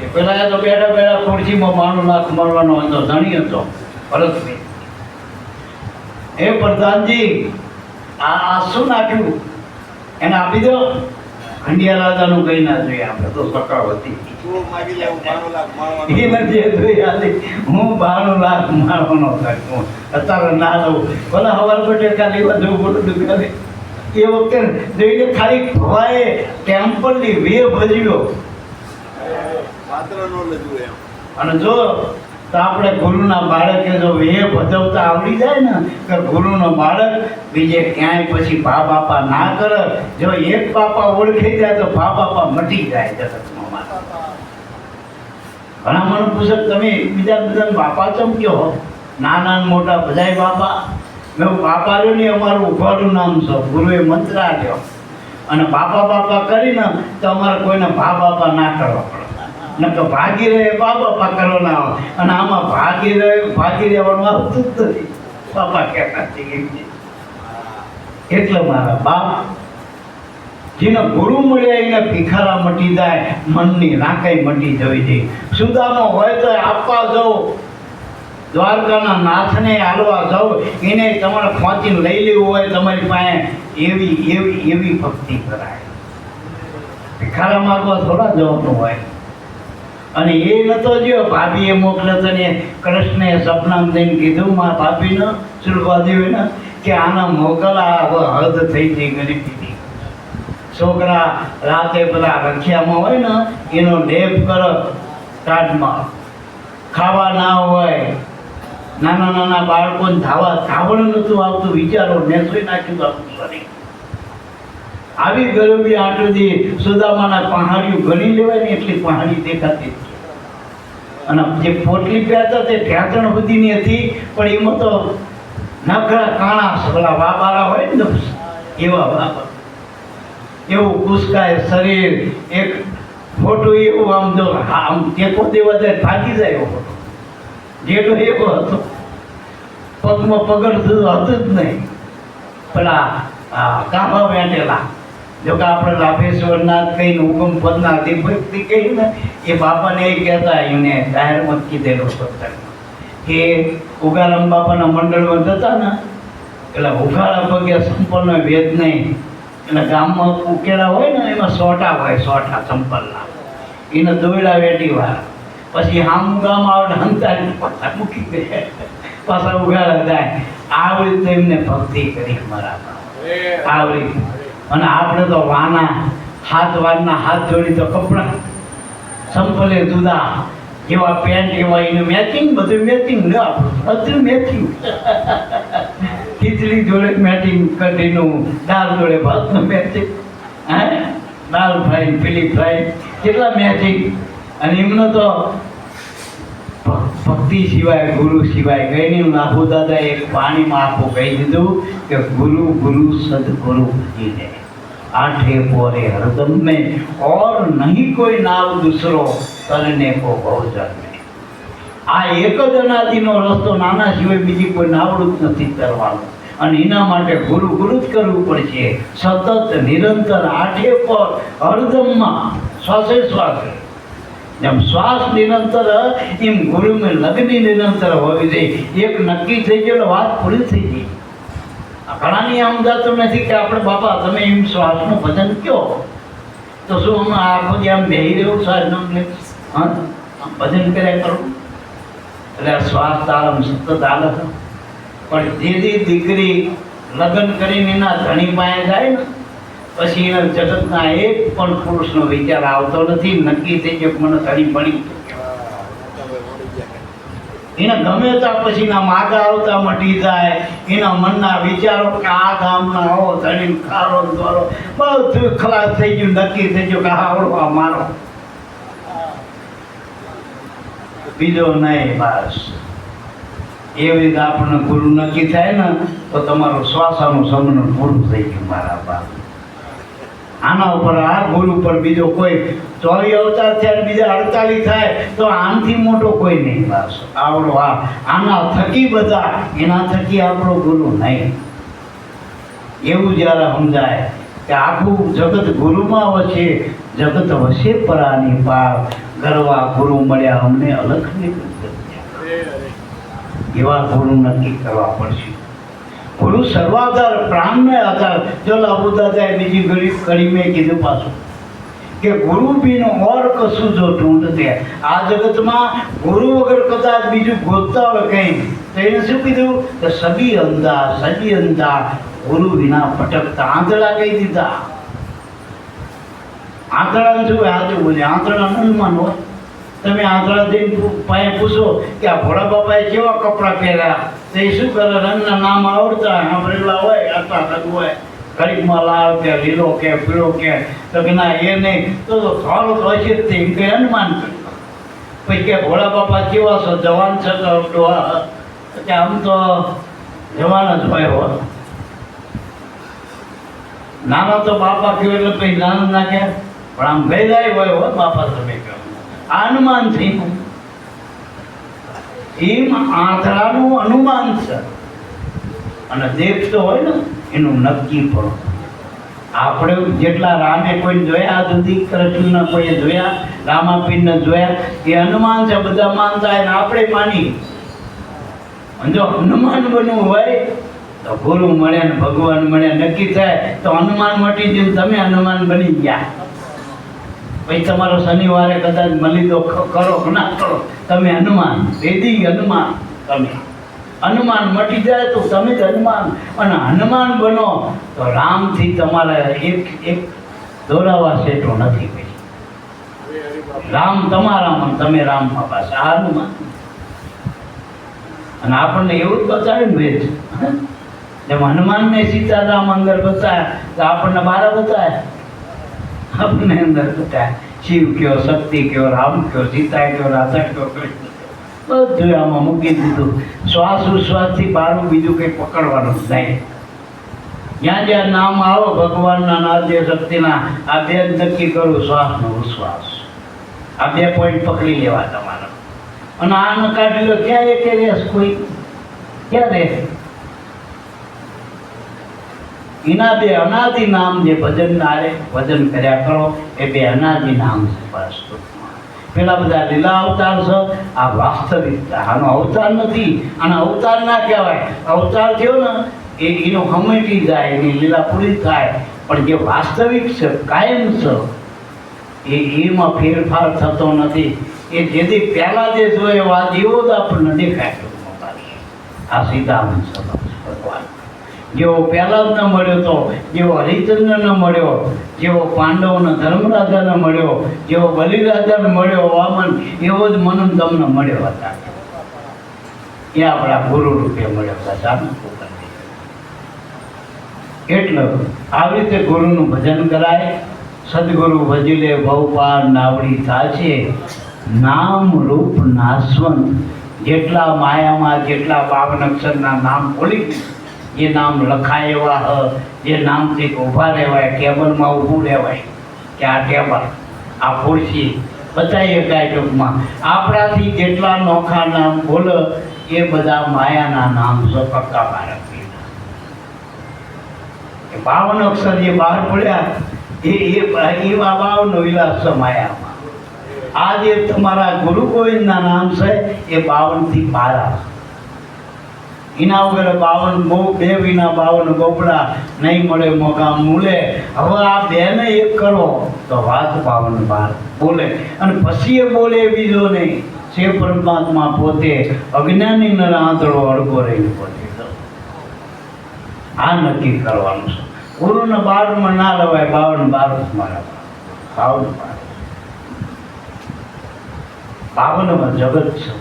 એ પેલા તો બેઠા બેઠા ખુરશીમાં 92 લાખ મારવાનો હતો, ધણી હતો ભરતભાઈ. એ પ્રધાનજી આ શું નાખ્યું? એને આપી દો. ખંડિયા રાજાનું કઈ ના જોઈએ, આપણે તો સકાવતી તું માગી લે, હું 92 લાખ મારવાનો. એ નથી હું 92 લાખ મારવાનો થાય. અત્યારે ના લઉં, ભલે હવાર પટેલ ખાલી બધું બોલું દુકાને. એ વખતે જોઈને ખાલી ભવાએ ટેમ્પલની વે ભજ્યો. પાત્ર નો લજવું એમ. અને જો તો આપણે ગુરુના બાળકે જો વે ભજવતા આવડી જાય ને કે ગુરુનો બાળક બીજે ક્યાંય પછી ભા બાપા ના કરે. જો એક બાપા ઓળખી જાય તો ભા બાપા મટી જાય જગતમાં. ઘણા મને પૂછે તમે બીજા બાપા ચમ કયો હો? નાના મોટા બધાય બાપા. મેં બાપા રહ્યો ને અમારું ઉભાનું નામ છે, ગુરુએ મંત્ર આપ્યો. અને બાપા બાપા કરીને તો અમારે કોઈને ભા બાપા ના કરવા પડે. ન તો ભાગી રહે બા બાપા કરવાના આવે. અને આમાં ભાગી રહેવાનું આવતું જ નથી. બાપા કહેતા એટલે મારા બાપ જેને ગુરુ મળ્યા એને ભિખારા મટી જાય, મનની રાકાઈ મટી જવી જોઈએ. સુદાનો હોય તો આપવા જાઓ, દ્વારકાના નાથને હાલવા જાઓ, એને તમારે ખોંચીને લઈ લેવું હોય તમારી પાસે, એવી એવી એવી ભક્તિ કરાય. ભિખારા માગવા થોડા જવાનું હોય. અને એ નતો જો ભાભીએ મોકલ્યો તો ને કૃષ્ણએ સપનામાં જઈને કીધું મારા ભાભીને સુરભાદેવીને કે આના મોકલા હદ થઈ ગઈ ગરીબી. છોકરા રાતે પેલા રખિયામાં હોય ને એનો લેપ કરો ટાઢમાં. ખાવા ના હોય, નાના નાના બાળકોને ધાવણ નહોતું આવતું. વિચારો નેસોઈ નાખ્યું આપણું શરીર. આવી ગરીબી આટલી સુદામાના પહાડીઓ ગણી લેવાય ને એટલી પહાડી દેખાતી. અને જે પોટલી પહેરતા તે ઢેંચણ સુધીની હતી, પણ એમાં તો નખરા કાણા પેલા વાબારા હોય ને એવા વાબા. એવું કુસકાય શરીર, એક ફોટો એવું આમ જો આમ ટેકો દેવા જાય ભાગી જાય એવો ફોટો. જેટલો એવો હતો, પગમાં પગડ હતું જ નહીં. પેલા કાંભા વેંટેલા. જો કે આપણે લાભેશ્વરનાથ કહીને હુકમ પદના દીપકથી કહી ને એ બાપાને એ કહેતા એને જાહેરમાં કીધેલું સત્સંગમાં કે ઉગારામ બાપાના મંડળમાં જતા ને એટલે ઉઘાડા પગે સંપલનો વેદ નહીં. એટલે ગામમાં ઉકેલા હોય ને એમાં સોટા હોય, સોટા સંપલના, એને દોયડા વેટી વાર પછી આમ ગામ આવે હંતાડી પાછા મૂકી દે, પાછા ઉઘાડા જાય. આવી રીતે એમને ભક્તિ કરી મારા આવડી. અને આપણે તો વાના હાથ વારના હાથ જોડી તો કપડા સંપલે જુદા, જેવા પેન્ટ એવા એને મેચિંગ, બધું મેચિંગ ને આપણું બધું મેચિંગ. ખીચડી જોડે મેચિંગ, કઢીનું દાળ જોડે ભાતનું મેચિંગ, હે દાળ ફ્રાય પેલી ફ્રાય કેટલા મેચિંગ. અને એમનો તો ભક્તિ સિવાય ગુરુ સિવાય કઈ નહીં. લાભુ દાદા એક પાણીમાં આખું કહી દીધું કે ગુરુ ગુરુ સદગુરુ ભજીને आठे पोरे हरदम में और नहीं कोई नाव दूसरो करने को बहुजन में. આ એક જ અનાદિનો રસ્તો, નાના સિવાય બીજી કોઈ નાવડું જ નથી કરવાનું. અને એના માટે ગુરુ ગુરુ જ કરવું પડશે, સતત નિરંતર આઠે પર હરદમમાં શ્વાસે શ્વાસે. જેમ શ્વાસ નિરંતર એમ ગુરુમાં લગ્ન નિરંતર હોવી જોઈએ. એક નક્કી થઈ ગયો એટલે વાત પૂરી થઈ ગઈ. ઘણાની આમ જાતું નથી કે આપણે બાપા તમે એમ શ્વાસનું ભજન કયો, તો શું અમે આખો જે આમ બેહી રહ્યું શ્વાસનું હા ભજન કર્યા કરું. એટલે શ્વાસ તારમ સતત હાલે. પણ જે દીકરી લગ્ન કરીને એના ધણી પાસે જાય ને પછી એના જગતના એક પણ પુરુષનો વિચાર આવતો નથી. નક્કી થઈ ગયો મને ધણી પડી. એને ગમે ત્યાં પછી ના માગા આવતા મટી જાય. એના મનના વિચારો કે આ ગામના આવો ધણી ખારો દોરો બધું ખલાસ થઈ ગયું. નક્કી થઈ ગયું કે આવડો આ મારો, બીજો નહીં. બસ એવી રીતે આપણને ગુરુ નક્કી થાય ને તો તમારું શ્વાસાનું સમરણ પૂરું થઈ ગયું મારા બાપ. આના ઉપર આ ગુરુ પર બીજો કોઈ 24 અવતાર થયા, બીજા 48 થાય તો આનથી મોટો કોઈ નહીં. બસ આવડો આના થકી બધા, એના થકી આપણો ગુરુ નહીં. એવું જ્યારે સમજાય કે આખું જગત ગુરુમાં વસે, જગત વસે પરાની પાર, ગરવા ગુરુ મળ્યા અમને અલખ નીકળી. એવા ગુરુ નક્કી કરવા પડશે. ગુરુ સર્વાધાર, પ્રાણને આધાર. જો લાભુ દાદાએ બીજી ગરીબ કડી મેં કીધું પાછું કે ગુરુ બીનો ઓર કશું જો ઢૂંઢતે. આ જગતમાં ગુરુ વગર કદાચ બીજું ગોતતા હોય કંઈ તો એને શું કીધું કે સગી અંધા ગુરુ વિના ભટકતા. આંધળા કહી દીધા. આંધળાને શું આજે બોલે, આંધળા અનુમાન હોય. તમે આંધળા જઈને પાસે પૂછો કે આ ભોળા બાપાએ કેવા કપડાં પહેર્યા, તો એ શું કરે, રંગના નામ આવડતા સાંભળેલા હોય, આટલા રંગ હોય, ઘડીકમાં લાલ કે લીલો કે પીળો કે, તો કે ના એ નહીં, તો થોડો તો હશે જ તે એમ કંઈ અનુમાન કર્યું. પછી કે ભોળા બાપા કેવા છો, જવાન છે કે આમ તો જવાન જ હોય હોય. નાનો તો બાપા કહેવાય એટલે પછી નાનું ના કહે, પણ આમ ગયેલા હોય હોય બાપા તમે કહો. અનુમાન થયું. એમ આંધળાનું અનુમાન છે અને દેખતો હોય ને એનું નક્કી પણ. આપણે જેટલા રામે કોઈને જોયા આજ સુધી, કૃષ્ણને કોઈએ જોયા, રામાપીરને જોયા, એ અનુમાન છે. બધા માનતા અને આપણે માની. જો હનુમાન બનવું હોય તો ગુરુ મળે ને ભગવાન મળે નક્કી થાય તો અનુમાન મટી ગયું. તમે હનુમાન બની ગયા. પછી તમારો શનિવારે કદાચ મળી દો, કરો ના કરો, તમે હનુમાન, વેદી હનુમાન. તમે હનુમાન મટી જાય તો તમે જ હનુમાન. અને હનુમાન બનો તો રામથી તમારે એક દોરાવા સેટો નથી. પછી રામ તમારામાં, તમે રામમાં પાસે આ હનુમાન. અને આપણને એવું જ બતાવે ને વેદ, જેમ હનુમાનને સીતારામ અંદર બતાવ્યા તો આપણને બાર બતાવ્યા. अपने अंदर बताया शिव क्यों, शक्ति क्यों, राम क्यों, सीता क्यों, राधा क्यों, कृष्ण બધું આમાં મૂકી દીધું. શ્વાસ ઉશ્વાસથી બહારનું બીજું કંઈ પકડવાનું જ નહીં. જ્યાં જ્યાં નામ આવો ભગવાનના, નાદ્ય શક્તિના, આ બે જ નક્કી કરું, શ્વાસનો ઉશ્વાસ. આ 2 પોઈન્ટ પકડી લેવા તમારા. અને આને કાઢી લો ક્યાં એક રેસ કોઈ ક્યાં રહે. એના 2 અનાદિ નામ જે ભજન નારે ભજન કર્યા કરો એ 2 અનાદિ નામ છે. બસ પેલા બધા લીલા અવતાર છે, આ વાસ્તવિકતા. આનો અવતાર નથી, આનો અવતાર ના કહેવાય. અવતાર થયો ને એનો હમેટી જાય એની લીલા પૂરી થાય, પણ જે વાસ્તવિક છે કાયમ છે એમાં ફેરફાર થતો નથી. એ જેથી પહેલા જે જોઈએ વાત એવો જ આપણને દેખાય. આ સીતારામ છે ભગવાન જેવો પહેલા જ ન મળ્યો તો, જેવો હરિચંદ્ર ન મળ્યો, જેવો પાંડવને ધર્મરાજાને મળ્યો, જેવો બલિરાજાને મળ્યો વામન, એવો જ મનન તમને મળ્યો હતા. એ આપણા ગુરુ રૂપે મળ્યો હતા. એટલે આવી રીતે ગુરુનું ભજન કરાય. સદગુરુ ભજી લે ભવપાર નાવડી થાશે, નામ રૂપ નાશવંત. જેટલા માયામાં જેટલા 52 અક્ષરના નામ બોલી, જે નામ લખાય એવા હ, જે નામથી ઊભા રહેવાય, ટેબલમાં ઊભું રહેવાય કે આ ટેબલ, આ ખુરશી બતાવી શકાય. ટૂંકમાં આપણાથી જેટલા નોખા નામ બોલે એ બધા માયાના નામ છે. પક્કા બાળક 52 અક્ષર જે બહાર પડ્યા એવા 52 વિલાસ છે માયામાં. આ જે તમારા ગુરુ ગોવિંદના નામ છે એ 52 થી 12. એના વગર 52 બહુ બે વિના 52 ગોપડા નહીં મળે મોકા મૂલે. હવે આ બેને એક કરો તો વાત 52 બોલે. અને પછી એ બોલે બીજો નહીં. છે પરમાત્મા પોતે, અજ્ઞાની નર આંતળો અડગો રહી પોતે. આ નક્કી કરવાનું છે. ગુરુને 12 ના લેવાય, 52 મારા 52 જગત છે.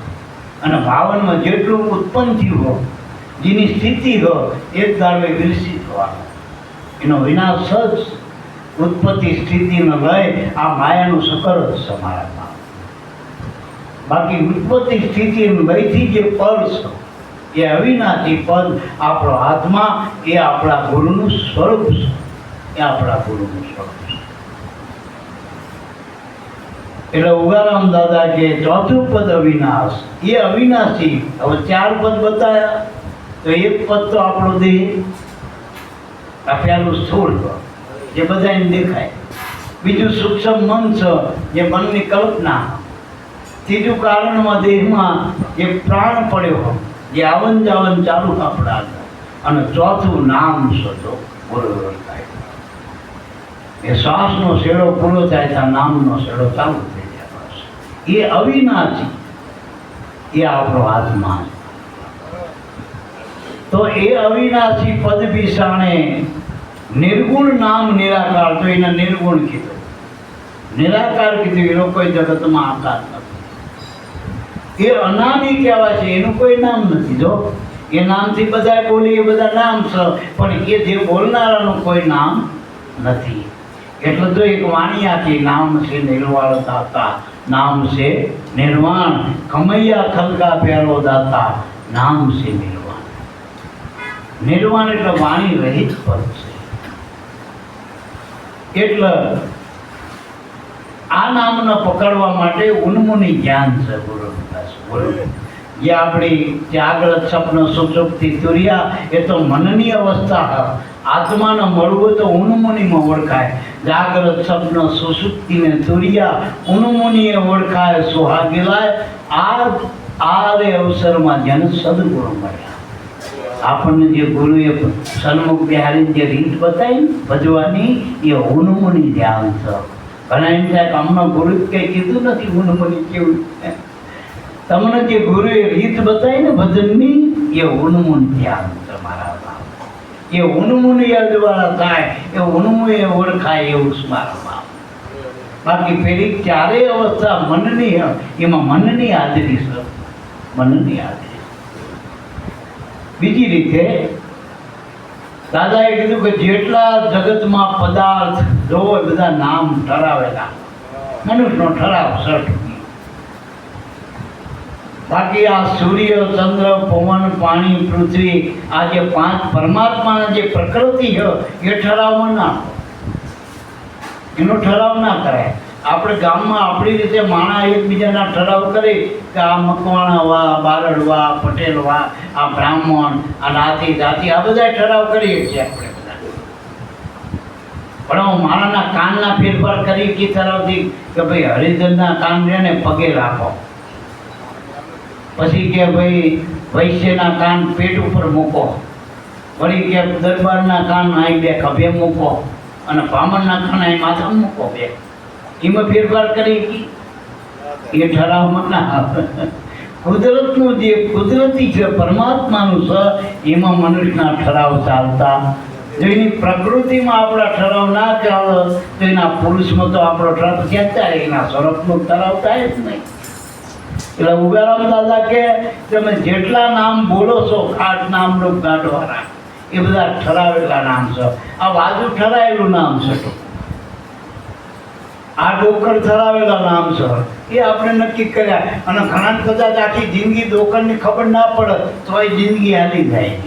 અને 52 જેટલું ઉત્પન્ન થયું હોય, જેની સ્થિતિ હોય, એક દાડે વિરસી થવાનું. એનો વિનાશ જ ઉત્પત્તિ સ્થિતિને લઈ આ માયાનું સકર જ છે મારામાં. બાકી ઉત્પત્તિ સ્થિતિ લઈથી જે પદ છે એ અવિનાશી પદ આપણો આત્મા, એ આપણા ગુરુનું સ્વરૂપ છે. એ આપણા ગુરુનું સ્વરૂપ છે. એટલે ઉગારામ દાદા કે ચોથું પદ અવિનાશ, એ અવિનાશી. હવે 4 પદ બતાવ્યા તો એક પદ તો આપણો દેહ, આ પહેલું સ્થૂળ જે બધાને દેખાય. બીજું સૂક્ષ્મ મન છે જે મનની કલ્પના. ત્રીજું કારણમાં દેહમાં જે પ્રાણ પડ્યો, જે આવન જાવન ચાલુ આપણા. અને ચોથું નામ શોધો બરોબર થાય. એ શ્વાસનો શેડો પૂરો થાય ત્યાં નામનો શેડો ચાલુ થઈ જાય. એ અવિનાશી, એ આપણો આત્મા. તો એ અવિનાશી પદ વિષાણે નિર્ગુણ નામ નિરાકાર. તો એને નિર્ગુણ કીધું, નિરાકાર કીધું. એનો કોઈ જગતમાં આકાર નથી. એ અનામી કહેવાય છે, એનું કોઈ નામ નથી. જો એ નામથી બધા બોલી, એ બધા નામ છે, પણ એ જે બોલનારાનું કોઈ નામ નથી. એટલે તો એક વાણી આખી, નામ છે નિર્વાણ દાતા, નામ છે નિર્વાણ. કમૈયા ખલકા પ્યારો દાતા, નામ છે નિર્વાણ. નિર્વાણ એટલે વાણી રહિત પદ છે. એટલે આ નામને પકડવા માટે ઉન્મુનિ જ્ઞાન છે ગુરુ. જે આપણી જાગ્રત સ્વપ્ન સુષુપ્તિ તુર્યા, એ તો મનની અવસ્થા. આત્માને મળવું તો ઉન્મુનિમાં ઓળખાય. જાગ્રત સ્વપ્ન સુષુપ્તિને તુર્યા ઉન્મુનિએ ઓળખાય. સુહાગીલાય આ રે અવસરમાં જેને સદગુરુ મળ્યા. આપણને જે ગુરુએ સન્મુખ બિહારી જે રીત બતાવી ભજવાની, એ ઉન્મુનિ ધ્યાન છે. ઘણા એમ થાય કે અમને ગુરુ કંઈ કીધું નથી ઉન્મુનિ કેવું. તમને જે ગુરુએ રીત બતાવી ને ભજનની, એ ઉન્મુન ધ્યાન છે મારા બાપ. એ ઉન્મુનિ દ્વારા થાય, એ ઉન્મુએ ઓળખાય એવું છે મારા બાપ. બાકી પેલી ચારેય અવસ્થા મનની, એમાં મનની હાજરી છે. મનની હાજરી. બીજી રીતે દાદાએ કીધું કે જેટલા જગતમાં પદાર્થ જોવો બધા નામ ઠરાવેલા. મનુષ્યનો ઠરાવ સઠ. બાકી આ સૂર્ય, ચંદ્ર, પવન, પાણી, પૃથ્વી, આ જે 5 પરમાત્માના જે પ્રકૃતિ છે, એ ઠરાવમાં ના, એનો ઠરાવ ના કરાય. આપણે ગામમાં આપણી રીતે માણા એકબીજાના ઠરાવ કરી કે આ મકવાણા વા, બારડ વા, પટેલ વા, આ બ્રાહ્મણ, આ નાતી જાતિ, આ બધા ઠરાવ કરીએ છીએ આપણે બધા. પણ માણાના કાનના ફેરફાર કરી કે ઠરાવથી કે ભાઈ હરિજનના કાન ને પગે રાખો. પછી કે ભાઈ વૈશ્યના કાન પેટ ઉપર મૂકો. વળી કે દરબારના કાન અહીં બે ખભે મૂકો અને બ્રાહ્મણના કાન અહીં માથા મૂકો બે, એમાં ફેરફાર કરી એ ઠરાવમાં ના આવે. કુદરતનું જે કુદરતી છે પરમાત્માનું છે એમાં મનુષ્યના ઠરાવ ચાલતા. જો એની પ્રકૃતિમાં આપણા ઠરાવ ના ચાલે તો એના પુરુષમાં તો આપણો ઠરાવ ક્યાં થાય? એના સ્વરૂપનો ઠરાવ થાય જ નહીં. એટલે ઉગારામ દાદા કે તમે જેટલા નામ બોલો છો ખાટ નામ રૂપ ગાઢવાના એ બધા ઠરાવેલા નામ છે. આ બાજુ ઠરાવેલું નામ છે, આ ડોકર ઠરાવેલા નામ છે એ આપણે નક્કી કર્યા. અને ઘણા કદાચ આખી જિંદગી ડોકરની ખબર ના પડે તો એ જિંદગી હાલી જાય.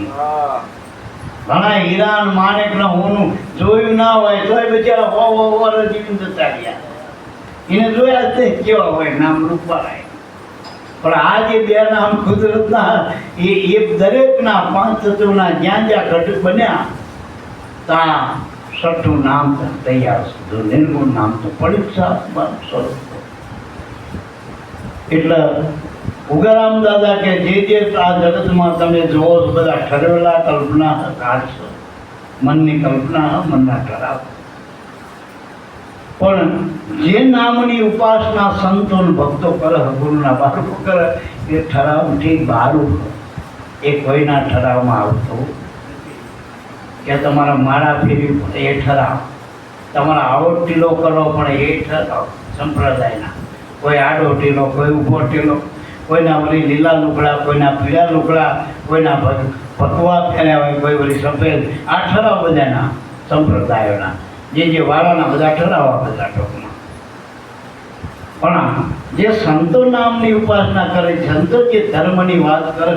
ઘણા હીરાન માણેક ના હોનું જોયું ના હોય તો એ બિચારા વર્ષ જીવીને જતા રહ્યા. એને જોયા જ નહીં કેવા હોય નામ રૂપવાળા. પણ આ જે બે નામ કુદરતના એ દરેકના પાંચ તત્વના જ્યાં જ્યાં ઘટક બન્યા ત્યાં છઠ્ઠું નામ તૈયાર છે. જો નિર્ગુણ નામ તો પરીક્ષા સ્વરૂપ. એટલે ઉગારામ દાદા કે જે આ જગતમાં તમે જોવો છો બધા ઠરેલા કલ્પના કાઢશો, મનની કલ્પના મનના ઠરાવ. પણ જે નામની ઉપાસના સંતો ભક્તો કરે, ગુરુના બાળકો કરે એ ઠરાવથી બહારું એ કોઈના ઠરાવમાં આવતો કે તમારા માળા ફેરવી પડે એ ઠરાવ, તમારા આવો ટીલો કરો પણ એ ઠરાવ સંપ્રદાયના. કોઈ આડો ટીલો, કોઈ ઊભો ટીલો, કોઈના વળી લીલા લુગડા, કોઈના પીળા લુગડા, કોઈના ભગવા ફેર્યા હોય, કોઈ વળી સફેદ. આ ઠરાવ બધાના સંપ્રદાયોના જે વાળાના બધા ઠરાવા બધા ટોકમાં. પણ જે સંતો નામની ઉપાસના કરે, સંતો જે ધર્મની વાત કરે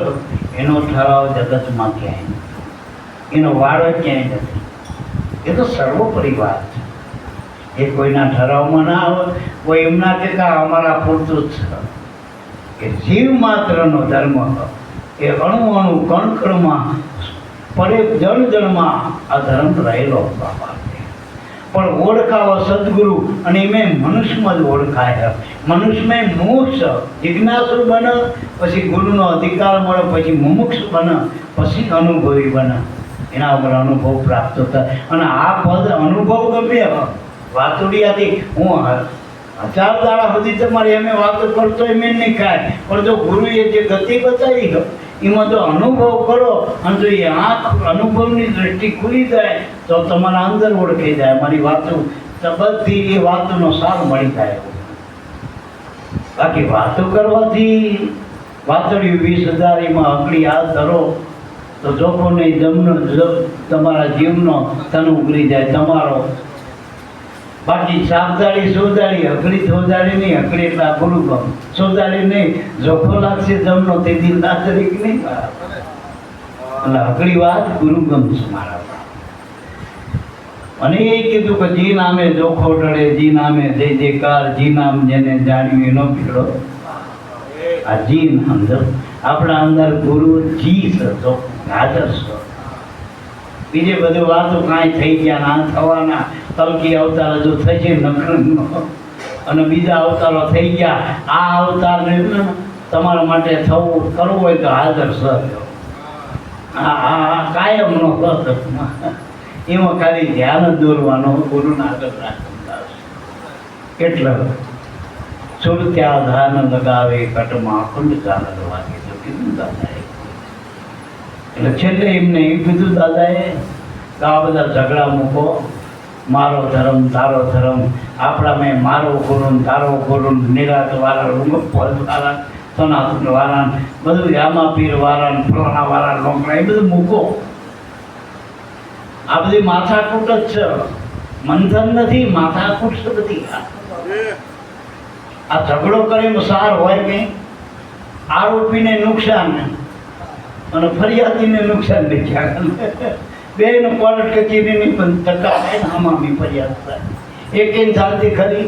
એનો ઠરાવ જગતમાં ક્યાંય નથી, એનો વાળો ક્યાંય નથી. એ તો સર્વોપરી વાત છે. એ કોઈના ઠરાવમાં ના આવે. કોઈ એમ ના કહેતા અમારા પૂરતું જ છે કે જીવ માત્રનો ધર્મ એ અણુ અણુ કણ કણમાં પડે જણ જણમાં આ ધર્મ રહેલો બાપા. પણ ઓળખાવો સદગુરુ અને એમાં મનુષ્યમાં જ ઓળખાય. મનુષ્યમાં મોક્ષ જિજ્ઞાસુ બને, પછી ગુરુનો અધિકાર મળે, પછી મુમુક્ષ બને, પછી અનુભવી બને. એના ઉપર અનુભવ પ્રાપ્ત થાય. અને આ પદ અનુભવ ગમે વાતુડિયાથી હું 1000 દાડા સુધી તમારી અમે વાતો કરતો એમ નહીં ખાય. પણ જો ગુરુએ જે ગતિ બતાવી એમાં જો અનુભવ કરો અને જો એ આંખ અનુભવની દ્રષ્ટિ ખુલી જાય તો તમારા અંદર ઓળખાઈ જાય. મારી વાતો બધી એ વાતોનો સાર મળી જાય. બાકી વાતો કરવાથી વાતોડી 20,000 એમાં અકડી હાથ ધરો તો જોખો નહીં જમનો તમારા જીવનો તન ઉગરી જાય તમારો. બાકી સાવધારી સોદારી અઘડી સોદારી નહીં, અઘડી એટલે આ ગુરુગમ સોદારી નહીં. જોખો લાગશે જમનો તે દિન ના તરીક નહીં. એટલે અઘડી વાત ગુરુગમ છે મારા. અને એ કીધું કે જી નામે જોખો ટળે, જી નામે જય જયકાર, જી નામ જેને જાણ્યું એનો પીડો. આ જી અંદર આપણા અંદર ગુરુ જી છે, હાજર છે. બીજે બધું વાતો કાંઈ થઈ ગયા ના થવાના. કલકી અવતાર હજુ થશે નખરનો અને બીજા અવતારો થઈ ગયા. આ અવતાર તમારા માટે થવું કરવું હોય તો હાજર છે. આ કાયમનો એમાં ખાલી ધ્યાન જ દોરવાનો, ગુરુના આગળ રાખતા. એટલે સુરત્યા ધાન લગાવે કટમાં કુંડ ચાલ વાગે તો કીધું દાદાએ. એટલે છેલ્લે એમને એ કીધું દાદાએ કે આ બધા ઝઘડા મૂકો, મારો ધર્મ તારો ધર્મ. આપણા મેં મારો ગુરુ તારો ગુરુ, નિરાત વાળા, રૂમપદ વાળા, સનાતન વાળા, બધું રામાપીર વાળા, ફલાણા વાળા, લોકડા એ બધું મૂકો. આ બધી માથાકૂટ જ છે, મંથન નથી, માથાકૂટ છે બધી. આ ઝઘડો કરીને સાર હોય કંઈ? આરોપીને નુકસાન અને ફરિયાદીને નુકસાન નહીં થયા. બેનો કોર્ટ કચેરીની પણ ધક્કા થાય ને આમાં ફરિયાદ થાય. એક શાંતિ ખરી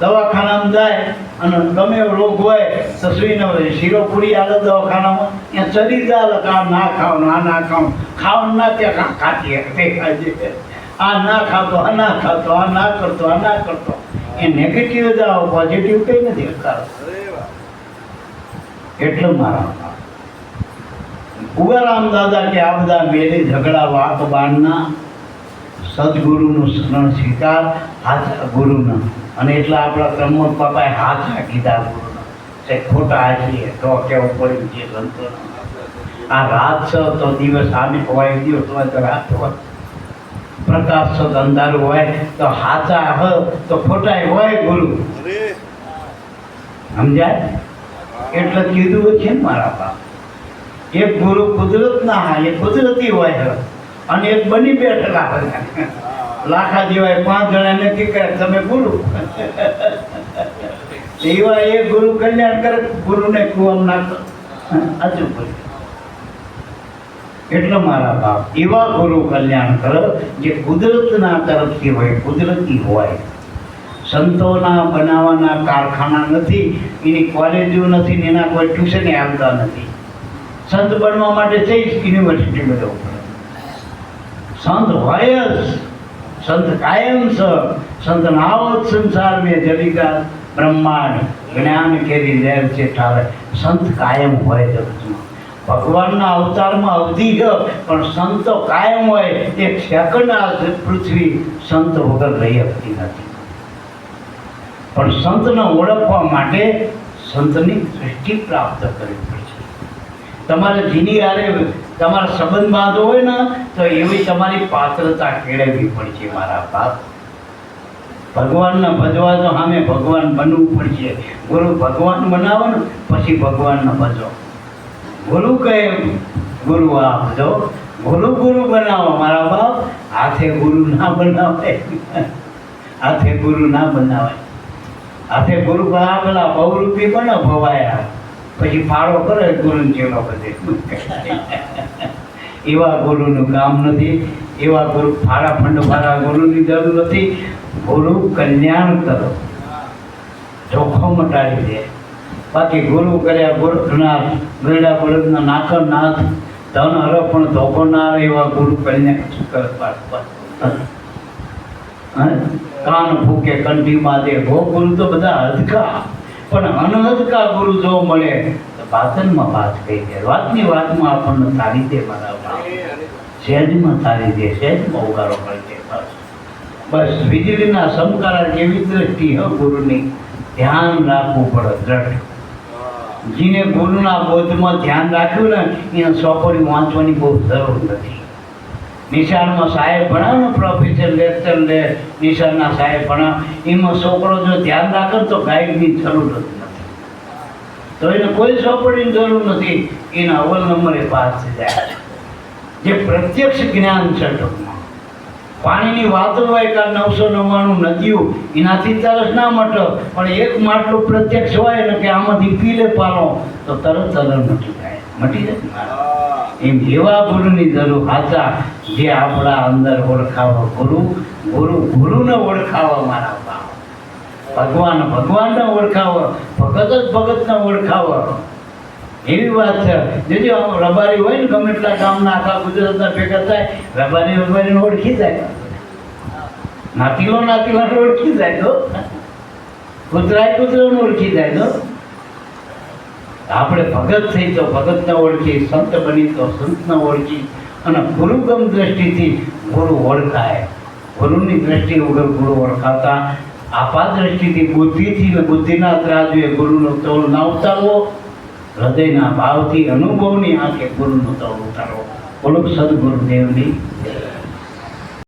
દવાખાનામાં જાય અને ગમે એવો રોગ હોય તો સુઈને શીરો પૂરી આવે દવાખાનામાં, ત્યાં ચરી જાય આ ના ખાવ આ ના ખાવ, ખાવ ના ત્યાં ખાતી તે ખાય. આ ના ખાતો આ ના ખાતો, આ ના કરતો આ ના કરતો. એ નેગેટિવ જ આવો, પોઝિટિવ કંઈ નથી કરતા. એટલે મારા ઉગારામ દાદા કે આ બધા મેલી ઝઘડા વાક બાણના સદગુરુનું શરણ સ્વીકાર હાચા ગુરુના. અને એટલા આપણા પ્રમોદ બાપાએ હાચા કીધા ગુરુના તે ખોટા હાચીએ તો કેવું પડ્યું છે સંતો. આ રાત છે તો દિવસ આને હોય, દિવસ હોય તો રાત હોય, પ્રકાશ છે તો અંધારું હોય, તો હાચા હ તો ખોટા હોય ગુરુ. અરે સમજાય? એટલે કીધું છે ને મારા બાપ, એક ગુરુ કુદરતના હા એ કુદરતી હોય છે અને એક બની બેઠેલા હોય. લાખા જેવાય 5 જણા નક્કી કરે તમે ગુરુ. એવા એ ગુરુ કલ્યાણ કરે, ગુરુને કુવામાં નાખો. હજુ બોલ. એટલે મારા બાપ એવા ગુરુ કલ્યાણ કરે જે કુદરતના તરફથી હોય, કુદરતી હોય. સંતોના બનાવવાના કારખાના નથી, એની કોલેજો નથી, ને એના કોઈ ટ્યુશને આવતા નથી. સંત બનવા માટે જઈ યુનિવર્સિટી બધો સંત હોય જ, સંત કાયમ છે. સંત નાવત સંસાર મેં જલિકા બ્રહ્માંડ જ્ઞાન કેરી લહેર છે ઠારે. સંત કાયમ હોય જગતમાં. ભગવાનના અવતારમાં અવધિ છે પણ સંતો કાયમ હોય. એક સેકન્ડ આ પૃથ્વી સંત વગર રહી શકતી નથી. પણ સંતને ઓળખવા માટે સંતની દૃષ્ટિ પ્રાપ્ત કરવી પડશે. તમારે જેની હારે તમારા સંબંધ બાંધવો હોય ને તો એવી તમારી પાત્રતા કેળવવી પડશે મારા બાપ. ભગવાનને ભજવા તો સામે ભગવાન બનવું પડશે. ગુરુ ભગવાન બનાવો ને પછી ભગવાનને ભજો. ગુરુ કહે ગુરુ આપજો, ગુરુ ગુરુ બનાવો મારા બાપ. હાથે ગુરુ ના બનાવે, હાથે ગુરુ ના બનાવે. હાથે ગુરુ પેલા બહુરૂપી બને ભવાયા પછી ફાળો કરે ગુરુ જેવો બધે. એવા ગુરુનું કામ નથી. એવા ગુરુ ફાળા ફંડવાળા ગુરુની જરૂર નથી. ગુરુ કલ્યાણ કરો, જોખમ મટાડી દે. બાકી ગુરુ કર્યા ગોરખનાથ, ગરડા બળદના નાકર નાથ, ધન હરપ પણ ધોકો ના રહે એવા ગુરુ કલ્યાણ કરે. કાન ફૂકે કંઠીમાં દે ભો ગુરુ તો બધા હદકા, પણ અનહદકા ગુરુ જો મળે તો બાતનમાં વાત કહી દે. વાતની વાતમાં આપણને તારી દે મારા બાપ. સહેજમાં તારી દે, સહેજમાં ઉગારો કરી દે. બસ વીજળીના સમકારા જેવી દ્રષ્ટિ હ ગુરુની ધ્યાન રાખવું પડે દ્રઢ. જેને ગુરુના બોધમાં ધ્યાન રાખ્યું ને એને ચોપડી વાંચવાની બહુ જરૂર નથી. નિશાળમાં સાહેબ ભણાવે ને, પ્રોફેસર લેક્ચર લે, નિશાળના સાહેબ ભણાવે, એમાં છોકરો જો ધ્યાન રાખે તો ગાઈડની જરૂર જ નથી. તો એને કોઈ ચોપડીની જરૂર નથી. એના અવ્વલ નંબરે પાસ થઈ જાય. જે પ્રત્યક્ષ જ્ઞાન છે ટૂંકમાં. પાણીની વાતો હોય કે 999 નદીઓ એનાથી તરસ ના મટે, પણ એક માટલું પ્રત્યક્ષ હોય ને કે આમાંથી પી લે પાલો તો તરત મટી જાય. મટી જાય. એમ એવા ગુરુની જરૂર હાચા જે આપણા અંદર ઓળખાવો. ગુરુ ગુરુ ગુરુને ઓળખાવો મારા બાપ. ભગવાન ભગવાનને ઓળખાવો, ભગત જ ભગતને ઓળખાવો. એવી વાત છે. જોજો રબારી હોય ને ગમે એટલા ગામના આખા ગુજરાતના ભેગા થાય, રબારીને ઓળખી જાય. નાતીલોને ઓળખી જાય તો કૂતરાને ઓળખી જાય તો. આપણે ભગત થઈ તો ભગતને ઓળખી, સંત બની તો સંતને ઓળખી. અને ગુરુગમ દ્રષ્ટિથી ગુરુ ઓળખાય. ગુરુની દ્રષ્ટિ વગર ગુરુ ઓળખાતા. આપા દ્રષ્ટિથી બુદ્ધિથી ને બુદ્ધિના ત્રાજુએ ગુરુનો તોલ ના ઉતારવો. હૃદયના ભાવથી અનુભવની આંખે ગુરુનો તોલ ઉતારવો. બોલો સદગુરુદેવની.